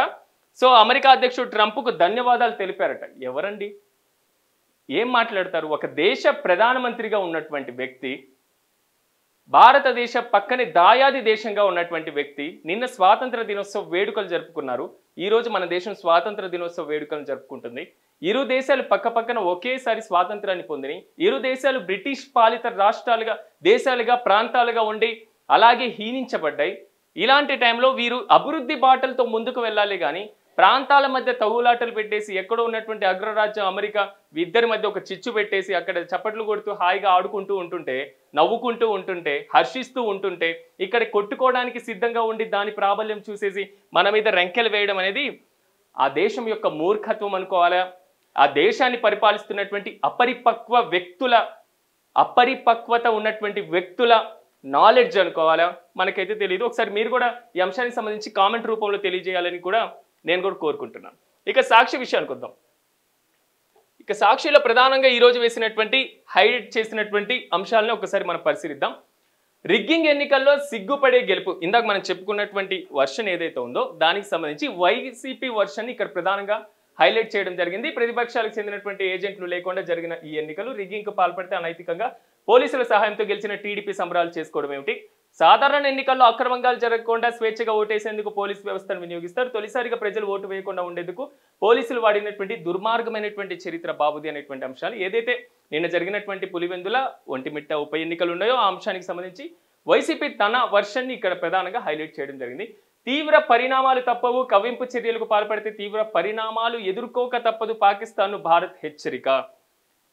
సో అమెరికా అధ్యక్షుడు ట్రంప్కు ధన్యవాదాలు తెలిపారట. ఎవరండి, ఏం మాట్లాడతారు? ఒక దేశ ప్రధానమంత్రిగా ఉన్నటువంటి వ్యక్తి, భారతదేశ పక్కనే దాయాది దేశంగా ఉన్నటువంటి వ్యక్తి నిన్న స్వాతంత్ర దినోత్సవ వేడుకలు జరుపుకున్నారు. ఈరోజు మన దేశం స్వాతంత్ర దినోత్సవ వేడుకలు జరుపుకుంటుంది. ఇరు దేశాలు పక్కపక్కన ఒకేసారి స్వాతంత్రాన్ని పొందినాయి. ఇరు దేశాలు బ్రిటిష్ పాలిత రాష్ట్రాలుగా, దేశాలుగా, ప్రాంతాలుగా ఉండి అలాగే హీనించబడ్డాయి. ఇలాంటి టైంలో వీరు అభివృద్ధి బాటలతో ముందుకు వెళ్ళాలి కానీ ప్రాంతాల మధ్య తగులాటలు పెట్టేసి, ఎక్కడో ఉన్నటువంటి అగ్రరాజ్యం అమెరికా ఇద్దరి మధ్య ఒక చిచ్చు పెట్టేసి అక్కడ చప్పట్లు కొడుతూ హాయిగా ఆడుకుంటూ ఉంటుంటే, నవ్వుకుంటూ ఉంటుంటే, హర్షిస్తూ ఉంటుంటే, ఇక్కడ కొట్టుకోవడానికి సిద్ధంగా ఉండి దాని ప్రాబల్యం చూసేసి మన మీద రెంకెలు వేయడం అనేది ఆ దేశం యొక్క మూర్ఖత్వం అనుకోవాలా? ఆ దేశాన్ని పరిపాలిస్తున్నటువంటి అపరిపక్వత ఉన్నటువంటి వ్యక్తుల నాలెడ్జ్ అనుకోవాలా? మనకైతే తెలియదు. ఒకసారి మీరు కూడా ఈ అంశానికి సంబంధించి కామెంట్ రూపంలో తెలియజేయాలని కూడా నేను కూడా కోరుకుంటున్నాను. ఇక సాక్షి విషయానికి వద్దాం. ఇక సాక్షిలో ప్రధానంగా ఈరోజు వేసినటువంటి హైలైట్ చేసినటువంటి అంశాలను ఒకసారి మనం పరిశీలిద్దాం. రిగ్గింగ్ ఎన్నికల్లో సిగ్గుపడే గెలుపు, ఇందాక మనం చెప్పుకున్నటువంటి వర్షన్ ఏదైతే ఉందో దానికి సంబంధించి వైసీపీ వర్షన్ ఇక్కడ ప్రధానంగా హైలైట్ చేయడం జరిగింది. ప్రతిపక్షాలకు చెందినటువంటి ఏజెంట్లు లేకుండా జరిగిన ఈ ఎన్నికలు రిగ్గింగ్కు పాల్పడితే అనైతికంగా పోలీసుల సహాయంతో గెలిచిన టీడీపీ సంబరాలు చేసుకోవడం ఏమిటి? సాధారణ ఎన్నికల్లో అక్రమంగాలు జరగకుండా స్వేచ్ఛగా ఓటేసేందుకు పోలీసు వ్యవస్థను వినియోగిస్తారు. తొలిసారిగా ప్రజలు ఓటు వేయకుండా ఉండేందుకు పోలీసులు వాడినటువంటి దుర్మార్గమైనటువంటి చరిత్ర బాబుది అనేటువంటి అంశాలు ఏదైతే నిన్న జరిగినటువంటి పులివెందుల, ఒంటిమిట్ట ఉప ఎన్నికలు ఉన్నాయో ఆ అంశానికి సంబంధించి వైసీపీ తన వర్షన్ని ఇక్కడ ప్రధానంగా హైలైట్ చేయడం జరిగింది. తీవ్ర పరిణామాలు తప్పవు, కవ్వింపు చర్యలకు పాల్పడితే తీవ్ర పరిణామాలు ఎదుర్కోక తప్పదు, పాకిస్తాన్ను భారత్ హెచ్చరిక.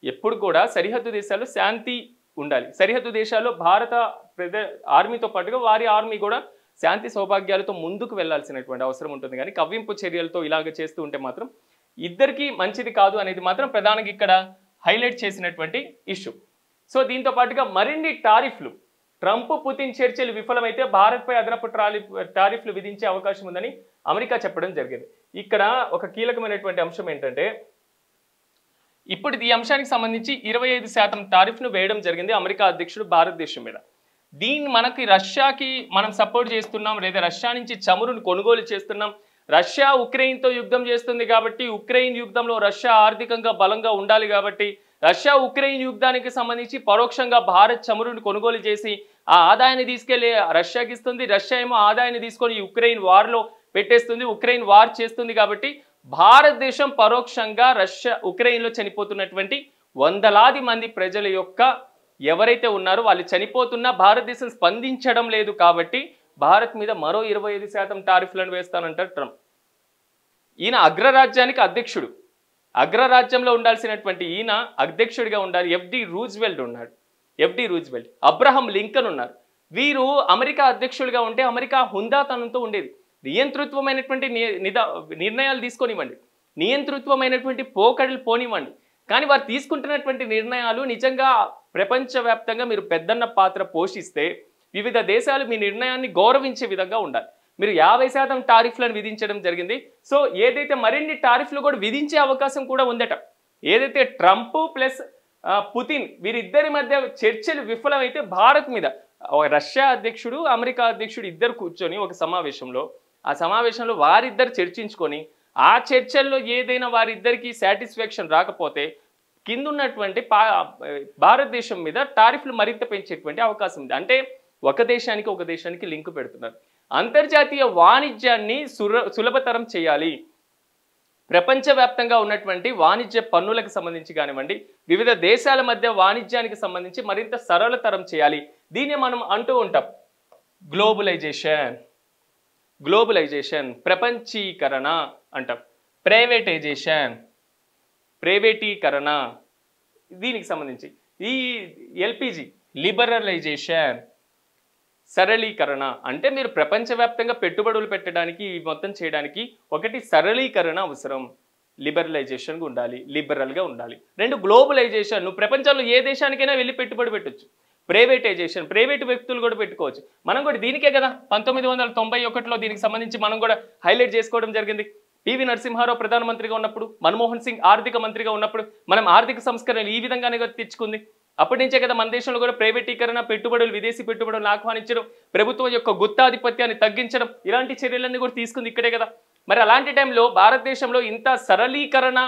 ఎప్పుడు కూడా సరిహద్దు దేశాల్లో శాంతి ఉండాలి. సరిహద్దు దేశాల్లో భారత ఆర్మీతో పాటుగా వారి ఆర్మీ కూడా శాంతి సౌభాగ్యాలతో ముందుకు వెళ్లాల్సినటువంటి అవసరం ఉంటుంది. కానీ కవ్వింపు చర్యలతో ఇలాగ చేస్తూ ఉంటే మాత్రం ఇద్దరికీ మంచిది కాదు అనేది మాత్రం ప్రధానంగా ఇక్కడ హైలైట్ చేసినటువంటి ఇష్యూ. సో దీంతో పాటుగా మరిన్ని టారిఫ్లు, ట్రంప్ పుతిన్ చర్చలు విఫలమైతే భారత్పై అదనపు టారిఫ్లు విధించే అవకాశం ఉందని అమెరికా చెప్పడం జరిగింది. ఇక్కడ ఒక కీలకమైనటువంటి అంశం ఏంటంటే, ఇప్పుడు ఈ అంశానికి సంబంధించి 25% టారిఫ్ను వేయడం జరిగింది అమెరికా అధ్యక్షుడు భారతదేశం మీద. దీన్ని మనకి రష్యాకి మనం సపోర్ట్ చేస్తున్నాం, లేదా రష్యా నుంచి చమురును కొనుగోలు చేస్తున్నాం, రష్యా ఉక్రెయిన్తో యుద్ధం చేస్తుంది కాబట్టి ఉక్రెయిన్ యుద్ధంలో రష్యా ఆర్థికంగా బలంగా ఉండాలి కాబట్టి రష్యా ఉక్రెయిన్ యుద్ధానికి సంబంధించి పరోక్షంగా భారత్ చమురును కొనుగోలు చేసి ఆ ఆదాయాన్ని తీసుకెళ్లి రష్యాకి ఇస్తుంది. రష్యా ఏమో ఆదాయాన్ని తీసుకొని ఉక్రెయిన్ వార్లో పెట్టేస్తుంది, ఉక్రెయిన్ వార్ చేస్తుంది. కాబట్టి భారతదేశం పరోక్షంగా ఉక్రెయిన్లో చనిపోతున్నటువంటి వందలాది మంది ప్రజల యొక్క ఎవరైతే ఉన్నారో వాళ్ళు చనిపోతున్నా భారతదేశం స్పందించడం లేదు కాబట్టి భారత్ మీద మరో 25% టారిఫ్లను వేస్తానంటారు ట్రంప్. ఈయన అగ్రరాజ్యానికి అధ్యక్షుడు, అగ్రరాజ్యంలో ఉండాల్సినటువంటి ఈయన అధ్యక్షుడిగా ఉండాలి. ఎఫ్డి రూజ్వెల్ట్ ఉన్నాడు, అబ్రహం లింకన్ ఉన్నారు. వీరు అమెరికా అధ్యక్షుడిగా ఉంటే అమెరికా హుందాతనంతో ఉండేది. నియంతృత్వమైనటువంటి నిర్ణయాలు తీసుకొనివ్వండి, నియంతృత్వమైనటువంటి పోకడలు పోనివ్వండి. కానీ వారు తీసుకుంటున్నటువంటి నిర్ణయాలు నిజంగా ప్రపంచవ్యాప్తంగా మీరు పెద్దన్న పాత్ర పోషిస్తే వివిధ దేశాలు మీ నిర్ణయాన్ని గౌరవించే విధంగా ఉండాలి. మీరు 50% టారిఫ్లను విధించడం జరిగింది. సో ఏదైతే మరిన్ని టారిఫ్లు కూడా విధించే అవకాశం కూడా ఉందట. ఏదైతే ట్రంప్ ప్లస్ పుతిన్ వీరిద్దరి మధ్య చర్చలు విఫలమైతే భారత్ మీద రష్యా అధ్యక్షుడు, అమెరికా అధ్యక్షుడు ఇద్దరు కూర్చొని ఒక సమావేశంలో, ఆ సమావేశంలో వారిద్దరు చర్చించుకొని ఆ చర్చల్లో ఏదైనా వారిద్దరికి సాటిస్ఫాక్షన్ రాకపోతే కిందున్నటువంటి భారతదేశం మీద టారిఫ్లు మరింత పెంచేటువంటి అవకాశం ఉంది. అంటే ఒక దేశానికి లింక్ పెడుతున్నారు. అంతర్జాతీయ వాణిజ్యాన్ని సులభతరం చేయాలి. ప్రపంచవ్యాప్తంగా ఉన్నటువంటి వాణిజ్య పన్నులకు సంబంధించి కానివ్వండి, వివిధ దేశాల మధ్య వాణిజ్యానికి సంబంధించి మరింత సరళతరం చేయాలి. దీన్ని మనం అంటూ ఉంటాం గ్లోబలైజేషన్. గ్లోబలైజేషన్ ప్రపంచీకరణ అంటాం. ప్రైవేటీకరణ దీనికి సంబంధించి. ఈ ఎల్పిజి లిబరలైజేషన్ సరళీకరణ. అంటే మీరు ప్రపంచవ్యాప్తంగా పెట్టుబడులు పెట్టడానికి మొత్తం చేయడానికి ఒకటి సరళీకరణ అవసరం, లిబరలైజేషన్గా ఉండాలి, లిబరల్గా ఉండాలి. రెండు గ్లోబలైజేషన్, నువ్వు ప్రపంచంలో ఏ దేశానికైనా వెళ్ళి పెట్టుబడి పెట్టొచ్చు. ప్రైవేటైజేషన్, ప్రైవేటు వ్యక్తులు కూడా పెట్టుకోవచ్చు. మనం కూడా దీనికే కదా 1991లో దీనికి సంబంధించి మనం కూడా హైలైట్ చేసుకోవడం జరిగింది. పివి నరసింహారావు ప్రధానమంత్రిగా ఉన్నప్పుడు, మన్మోహన్ సింగ్ ఆర్థిక మంత్రిగా ఉన్నప్పుడు మనం ఆర్థిక సంస్కరణలు ఈ విధంగానే తెచ్చుకుంది. అప్పటి నుంచే కదా మన దేశంలో కూడా ప్రైవేటీకరణ, పెట్టుబడులు, విదేశీ పెట్టుబడులను ఆహ్వానించడం, ప్రభుత్వం యొక్క గుత్తాధిపత్యాన్ని తగ్గించడం, ఇలాంటి చర్యలన్నీ కూడా తీసుకుంది ఇక్కడే కదా. మరి అలాంటి టైంలో భారతదేశంలో ఇంత సరళీకరణ,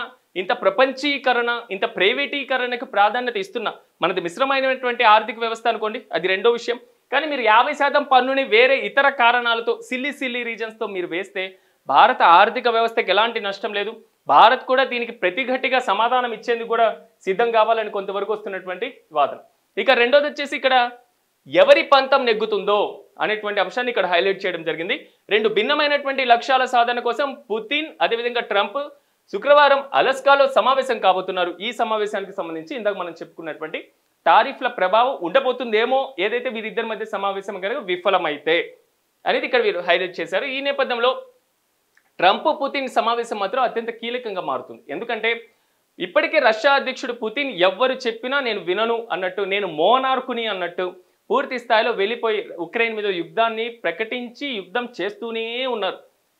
ఇంత ప్రపంచీకరణ, ఇంత ప్రైవేటీకరణకు ప్రాధాన్యత ఇస్తున్నా మనది మిశ్రమైనటువంటి ఆర్థిక వ్యవస్థ అనుకోండి, అది రెండో విషయం. కానీ మీరు 50% పన్నుని వేరే ఇతర కారణాలతో సిల్లీ రీజన్స్తో మీరు వేస్తే భారత ఆర్థిక వ్యవస్థకి ఎలాంటి నష్టం లేదు. భారత్ కూడా దీనికి ప్రతిఘటిగా సమాధానం ఇచ్చేందుకు కూడా సిద్ధం కావాలని కొంతవరకు వస్తున్నటువంటి వాదన. ఇక రెండోది వచ్చేసి ఇక్కడ ఎవరి పంతం నెగ్గుతుందో అనేటువంటి అంశాన్ని ఇక్కడ హైలైట్ చేయడం జరిగింది. రెండు భిన్నమైనటువంటి లక్ష్యాల సాధన కోసం పుతిన్ అదేవిధంగా ట్రంప్ శుక్రవారం అలస్కాలో సమావేశం కాబోతున్నారు. ఈ సమావేశానికి సంబంధించి ఇందాక మనం చెప్పుకున్నటువంటి టారిఫ్ల ప్రభావం ఉండబోతుందేమో, ఏదైతే వీరిద్దరి మధ్య సమావేశం కనుక విఫలమైతే అనేది ఇక్కడ వీరు హైలైట్ చేశారు. ఈ నేపథ్యంలో ట్రంప్ పుతిన్ సమావేశం మాత్రం అత్యంత కీలకంగా మారుతుంది. ఎందుకంటే ఇప్పటికే రష్యా అధ్యక్షుడు పుతిన్ ఎవ్వరు చెప్పినా నేను వినను అన్నట్టు, నేను మోనార్కుని అన్నట్టు పూర్తి స్థాయిలో వెళ్ళిపోయి ఉక్రెయిన్ మీద యుద్ధాన్ని ప్రకటించి యుద్ధం చేస్తూనే ఉన్నారు.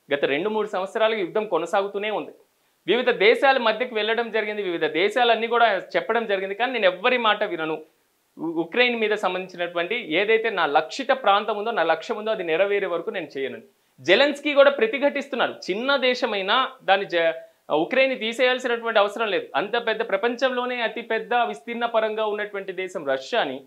గత 2-3 సంవత్సరాలుగా యుద్ధం కొనసాగుతూనే ఉంది. వివిధ దేశాల మధ్యకి వెళ్ళడం జరిగింది, వివిధ దేశాలన్నీ కూడా చెప్పడం జరిగింది. కానీ నేను ఎవ్వరి మాట వినను, ఉక్రెయిన్ మీద సంబంధించినటువంటి ఏదైతే నా లక్షిత ప్రాంతం ఉందో, నా లక్ష్యం ఉందో అది నెరవేరే వరకు నేను చేయను. జెలెన్స్కీ కూడా ప్రతిఘటిస్తున్నారు. చిన్న దేశమైనా దాన్ని ఉక్రెయిన్ తీసేయాల్సినటువంటి అవసరం లేదు. అంత పెద్ద ప్రపంచంలోనే అతిపెద్ద విస్తీర్ణ పరంగా ఉన్నటువంటి దేశం రష్యాని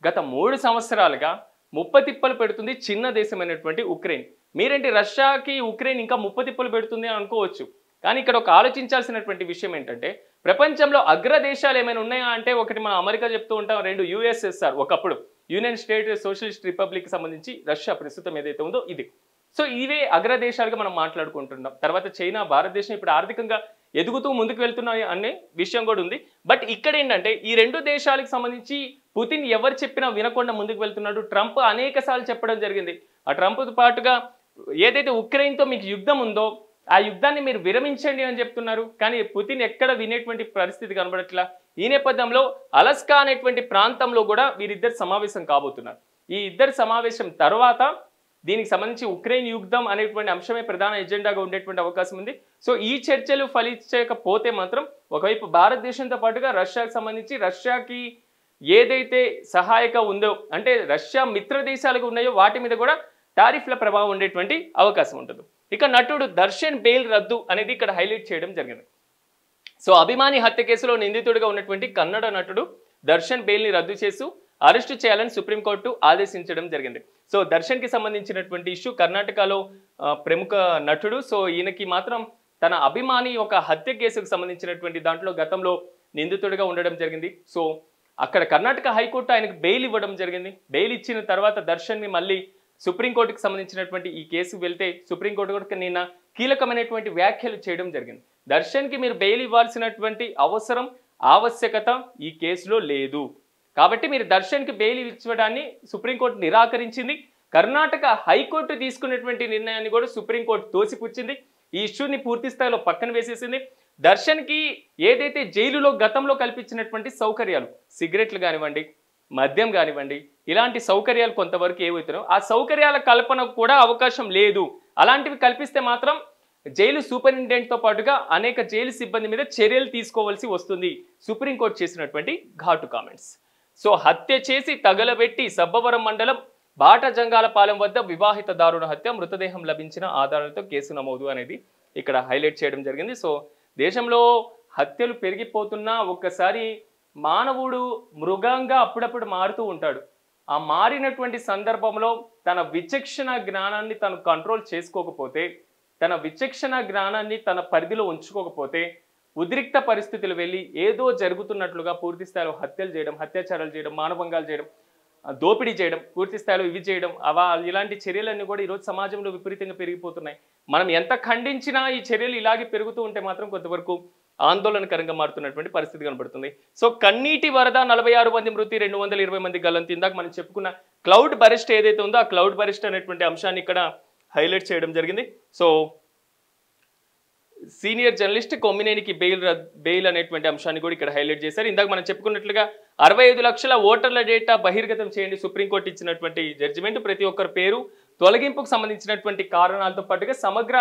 గత 3 సంవత్సరాలుగా ముప్పతిప్పలు పెడుతుంది చిన్న దేశమైనటువంటి ఉక్రెయిన్. మీరేంటి రష్యాకి ఉక్రెయిన్ ఇంకా ముప్పతిప్పలు పెడుతుంది అని అనుకోవచ్చు. కానీ ఇక్కడ ఒక ఆలోచించాల్సినటువంటి విషయం ఏంటంటే ప్రపంచంలో అగ్రదేశాలు ఏమైనా ఉన్నాయా అంటే ఒకటి మనం అమెరికా చెప్తూ ఉంటాం, రెండు యుఎస్ఎస్ఆర్ ఒకప్పుడు యూనియన్ స్టేట్ సోషలిస్ట్ రిపబ్లిక్ సంబంధించి రష్యా ప్రస్తుతం ఏదైతే ఉందో ఇది. సో ఇవే అగ్రదేశాలుగా మనం మాట్లాడుకుంటున్నాం. తర్వాత చైనా, భారతదేశం ఇప్పుడు ఆర్థికంగా ఎదుగుతూ ముందుకు వెళ్తున్నాయి అనే విషయం కూడా ఉంది. బట్ ఇక్కడ ఏంటంటే ఈ రెండు దేశాలకు సంబంధించి పుతిన్ ఎవరు చెప్పినా వినకుండా ముందుకు వెళ్తున్నాడు. ట్రంప్ అనేక సార్లు చెప్పడం జరిగింది. ఆ ట్రంప్తో పాటుగా ఏదైతే ఉక్రెయిన్తో మీకు యుద్ధం ఉందో ఆ యుద్ధాన్ని మీరు విరమించండి అని చెప్తున్నారు. కానీ పుతిన్ ఎక్కడ వినేటువంటి పరిస్థితి కనబడట్లా. ఈ నేపథ్యంలో అలస్కా అనేటువంటి ప్రాంతంలో కూడా వీరిద్దరు సమావేశం కాబోతున్నారు. ఈ ఇద్దరు సమావేశం తర్వాత దీనికి సంబంధించి ఉక్రెయిన్ యుద్ధం అనేటువంటి అంశమే ప్రధాన ఎజెండాగా ఉండేటువంటి అవకాశం ఉంది. సో ఈ చర్చలు ఫలించకపోతే మాత్రం ఒకవైపు భారతదేశంతో పాటుగా రష్యాకు సంబంధించి రష్యాకి ఏదైతే సహాయక ఉందో అంటే రష్యా మిత్ర దేశాలకు ఉన్నాయో వాటి మీద కూడా టారిఫ్ల ప్రభావం ఉండేటువంటి అవకాశం ఉంటుంది. ఇక నటుడు దర్శన్ బెయిల్ రద్దు అనేది ఇక్కడ హైలైట్ చేయడం జరిగింది. సో అభిమాని హత్య కేసులో నిందితుడిగా ఉన్నటువంటి కన్నడ నటుడు దర్శన్ బెయిల్ని రద్దు చేస్తూ అరెస్టు చేయాలని సుప్రీంకోర్టు ఆదేశించడం జరిగింది. సో దర్శన్కి సంబంధించినటువంటి ఇష్యూ, కర్ణాటకలో ప్రముఖ నటుడు. సో ఈయనకి మాత్రం తన అభిమాని ఒక హత్య కేసుకు సంబంధించినటువంటి దాంట్లో గతంలో నిందితుడిగా ఉండడం జరిగింది. సో అక్కడ కర్ణాటక హైకోర్టు ఆయనకు బెయిల్ ఇవ్వడం జరిగింది. బెయిల్ ఇచ్చిన తర్వాత దర్శన్ని మళ్ళీ సుప్రీంకోర్టుకు సంబంధించినటువంటి ఈ కేసు వెళ్తే సుప్రీంకోర్టు కూడా నిన్న కీలకమైనటువంటి వ్యాఖ్యలు చేయడం జరిగింది. దర్శన్కి మీరు బెయిల్ ఇవ్వాల్సినటువంటి ఆవశ్యకత ఈ కేసులో లేదు. కాబట్టి మీరు దర్శన్కి బెయిల్ ఇచ్చడాన్ని సుప్రీంకోర్టు నిరాకరించింది. కర్ణాటక హైకోర్టు తీసుకున్నటువంటి నిర్ణయాన్ని కూడా సుప్రీంకోర్టు తోసిపుచ్చింది. ఈ ఇష్యూని పూర్తి స్థాయిలో పక్కన వేసేసింది. దర్శన్కి ఏదైతే జైలులో గతంలో కల్పించినటువంటి సౌకర్యాలు, సిగరెట్లు కానివ్వండి, మద్యం కానివ్వండి, ఇలాంటి సౌకర్యాలు కొంతవరకు ఏవైతున్నాయో ఆ సౌకర్యాల కల్పనకు కూడా అవకాశం లేదు. అలాంటివి కల్పిస్తే మాత్రం జైలు సూపరింటెండెంట్తో పాటుగా అనేక జైలు సిబ్బంది మీద చర్యలు తీసుకోవాల్సి వస్తుంది. సుప్రీంకోర్టు చేసినటువంటి ఘాటు కామెంట్స్. సో హత్య చేసి తగలబెట్టి సబ్బవరం మండలం బాటజంగాలపాలెం వద్ద వివాహిత దారుణ హత్య, మృతదేహం లభించిన ఆధారాలతో కేసు నమోదు అనేది ఇక్కడ హైలైట్ చేయడం జరిగింది. సో దేశంలో హత్యలు పెరిగిపోతున్నా ఒక్కసారి మానవుడు మృగంగా అప్పుడప్పుడు మారుతూ ఉంటాడు. ఆ మారినటువంటి సందర్భంలో తన విచక్షణ జ్ఞానాన్ని తను కంట్రోల్ చేసుకోకపోతే, తన విచక్షణ జ్ఞానాన్ని తన పరిధిలో ఉంచుకోకపోతే ఉద్రిక్త పరిస్థితులు వెళ్ళి ఏదో జరుగుతున్నట్లుగా పూర్తి స్థాయిలో హత్యలు చేయడం, అత్యాచారాలు చేయడం, మానభంగాలు చేయడం, దోపిడీ చేయడం, పూర్తి స్థాయిలో ఇవి చేయడం, ఇలాంటి చర్యలన్నీ కూడా ఈరోజు సమాజంలో విపరీతంగా పెరిగిపోతున్నాయి. మనం ఎంత ఖండించినా ఈ చర్యలు ఇలాగే పెరుగుతూ ఉంటే మాత్రం కొంతవరకు ఆందోళనకరంగా మారుతున్నటువంటి పరిస్థితి కనబడుతుంది. సో కన్నీటి వరద 46 మంది మృతి, 220 మంది గల్లంతు. ఇందాక మనం చెప్పుకున్న క్లౌడ్ బరెస్ట్ ఏదైతే ఉందో ఆ క్లౌడ్ బరెస్ట్ అనేటువంటి అంశాన్ని ఇక్కడ హైలైట్ చేయడం జరిగింది. సో సీనియర్ జర్నలిస్ట్ కొమ్మినేనికి బెయిల్ అనేటువంటి అంశాన్ని కూడా ఇక్కడ హైలైట్ చేశారు. ఇందాక మనం చెప్పుకున్నట్లుగా 65 లక్షల ఓటర్ల డేటా బహిర్గతం చేయండి సుప్రీంకోర్టు ఇచ్చినటువంటి జడ్జిమెంట్. ప్రతి ఒక్కరి పేరు తొలగింపుకు సంబంధించినటువంటి కారణాలతో పాటుగా సమగ్ర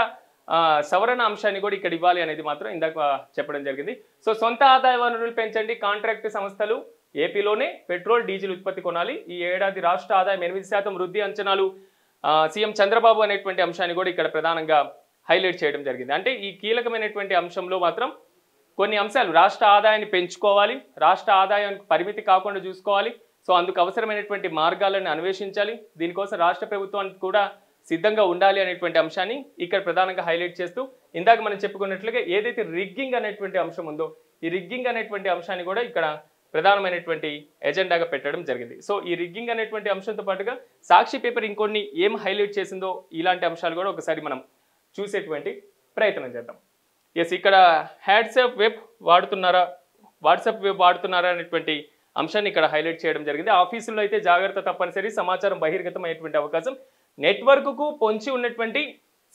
సవరణ అంశాన్ని కూడా ఇక్కడ ఇవ్వాలి అనేది మాత్రం ఇందాక చెప్పడం జరిగింది. సో సొంత ఆదాయ వనరులు పెంచండి, కాంట్రాక్ట్ సంస్థలు ఏపీలోనే పెట్రోల్ డీజిల్ ఉత్పత్తి కొనాలి, ఈ ఏడాది రాష్ట్ర ఆదాయం 8% వృద్ధి అంచనాలు సీఎం చంద్రబాబు అనేటువంటి అంశాన్ని కూడా ఇక్కడ ప్రధానంగా హైలైట్ చేయడం జరిగింది. అంటే ఈ కీలకమైనటువంటి అంశంలో మాత్రం కొన్ని అంశాలు రాష్ట్ర ఆదాయాన్ని పెంచుకోవాలి, రాష్ట్ర ఆదాయానికి పరిమితి కాకుండా చూసుకోవాలి. సో అందుకు అవసరమైనటువంటి మార్గాలను అన్వేషించాలి, దీనికోసం రాష్ట్ర ప్రభుత్వానికి కూడా సిద్ధంగా ఉండాలి అనేటువంటి అంశాన్ని ఇక్కడ ప్రధానంగా హైలైట్ చేస్తూ ఇందాక మనం చెప్పుకున్నట్లుగా ఏదైతే రిగ్గింగ్ అనేటువంటి అంశం ఉందో ఈ రిగ్గింగ్ అనేటువంటి అంశాన్ని కూడా ఇక్కడ ప్రధానమైనటువంటి ఎజెండాగా పెట్టడం జరిగింది. సో ఈ రిగ్గింగ్ అనేటువంటి అంశంతో పాటుగా సాక్షి పేపర్ ఇంకొన్ని ఏం హైలైట్ చేసిందో ఇలాంటి అంశాలు కూడా ఒకసారి మనం చూసేటువంటి ప్రయత్నం చేద్దాం. ఎస్, ఇక్కడ వాట్సాప్ వెబ్ వాడుతున్నారా అనేటువంటి అంశాన్ని ఇక్కడ హైలైట్ చేయడం జరిగింది. ఆఫీసుల్లో అయితే జాగ్రత్త తప్పనిసరి, సమాచారం బహిర్గతం అయ్యేటువంటి అవకాశం, నెట్వర్క్కు పొంచి ఉన్నటువంటి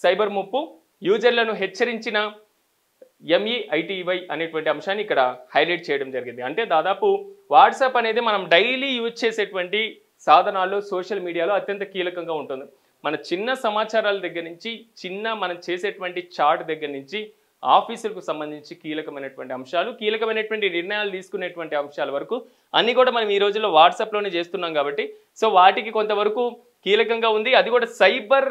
సైబర్ ముప్పు, యూజర్లను హెచ్చరించిన MEITY అనేటువంటి అంశాన్ని ఇక్కడ హైలైట్ చేయడం జరిగింది. అంటే దాదాపు వాట్సాప్ అనేది మనం డైలీ యూజ్ చేసేటువంటి సాధనాల్లో సోషల్ మీడియాలో అత్యంత కీలకంగా ఉంటుంది. మన చిన్న సమాచారాల దగ్గర నుంచి మనం చేసేటువంటి చాట్ దగ్గర నుంచి ఆఫీసులకు సంబంధించి కీలకమైనటువంటి అంశాలు, కీలకమైనటువంటి నిర్ణయాలు తీసుకునేటువంటి అంశాల వరకు అన్నీ కూడా మనం ఈ రోజుల్లో వాట్సాప్లోనే చేస్తున్నాం కాబట్టి సో వాటికి కొంతవరకు కీలకంగా ఉంది. అది కూడా సైబర్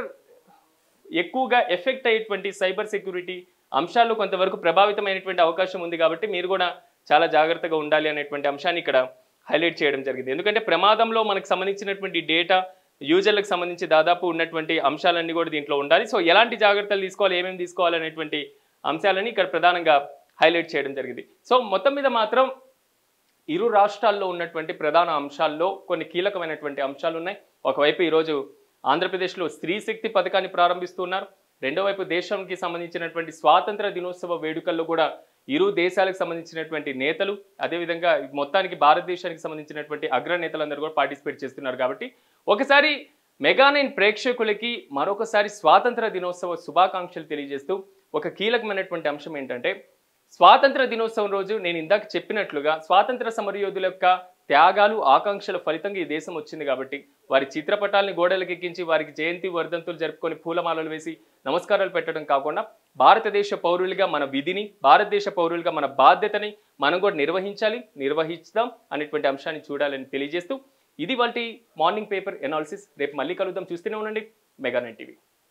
ఎక్కువగా ఎఫెక్ట్ అయ్యేటువంటి సైబర్ సెక్యూరిటీ అంశాల్లో కొంతవరకు ప్రభావితమైనటువంటి అవకాశం ఉంది కాబట్టి మీరు కూడా చాలా జాగ్రత్తగా ఉండాలి అనేటువంటి అంశాన్ని ఇక్కడ హైలైట్ చేయడం జరిగింది. ఎందుకంటే ప్రమాదంలో మనకు సంబంధించినటువంటి డేటా యూజర్లకు సంబంధించి దాదాపు ఉన్నటువంటి అంశాలన్నీ కూడా దీంట్లో ఉండాలి. సో ఎలాంటి జాగ్రత్తలు తీసుకోవాలి, ఏమేమి తీసుకోవాలి అనేటువంటి అంశాలని ఇక్కడ ప్రధానంగా హైలైట్ చేయడం జరిగింది. సో మొత్తం మీద మాత్రం ఇరు రాష్ట్రాల్లో ఉన్నటువంటి ప్రధాన అంశాల్లో కొన్ని కీలకమైనటువంటి అంశాలు ఉన్నాయి. ఒకవైపు ఈరోజు ఆంధ్రప్రదేశ్లో స్త్రీ శక్తి పథకాన్ని ప్రారంభిస్తున్నారు. రెండో వైపు దేశానికి సంబంధించినటువంటి స్వాతంత్ర దినోత్సవ వేడుకల్లో కూడా ఇరు దేశాలకు సంబంధించినటువంటి నేతలు, అదేవిధంగా మొత్తానికి భారతదేశానికి సంబంధించినటువంటి అగ్రనేతలందరూ కూడా పార్టిసిపేట్ చేస్తున్నారు. కాబట్టి ఒకసారి మెగా9 ప్రేక్షకులకి మరొకసారి స్వాతంత్ర దినోత్సవ శుభాకాంక్షలు తెలియజేస్తూ ఒక కీలకమైనటువంటి అంశం ఏంటంటే స్వాతంత్ర దినోత్సవం రోజు నేను ఇందాక చెప్పినట్లుగా స్వాతంత్ర సమరయోధుల యొక్క త్యాగాలు, ఆకాంక్షల ఫలితంగా ఈ దేశం వచ్చింది కాబట్టి వారి చిత్రపటాలని గోడలకు ఎక్కించి వారికి జయంతి వర్ధంతులు జరుపుకొని పూలమాలలు వేసి నమస్కారాలు పెట్టడం కాకుండా భారతదేశ పౌరులుగా మన విధిని, భారతదేశ పౌరులుగా మన బాధ్యతని మనం కూడా నిర్వహిస్తాం అనేటువంటి అంశాన్ని చూడాలని తెలియజేస్తూ ఇది వంటి మార్నింగ్ పేపర్ ఎనాలిసిస్. రేపు మళ్ళీ కలుద్దాం. చూస్తూనే ఉండండి మెగా9 టీవీ.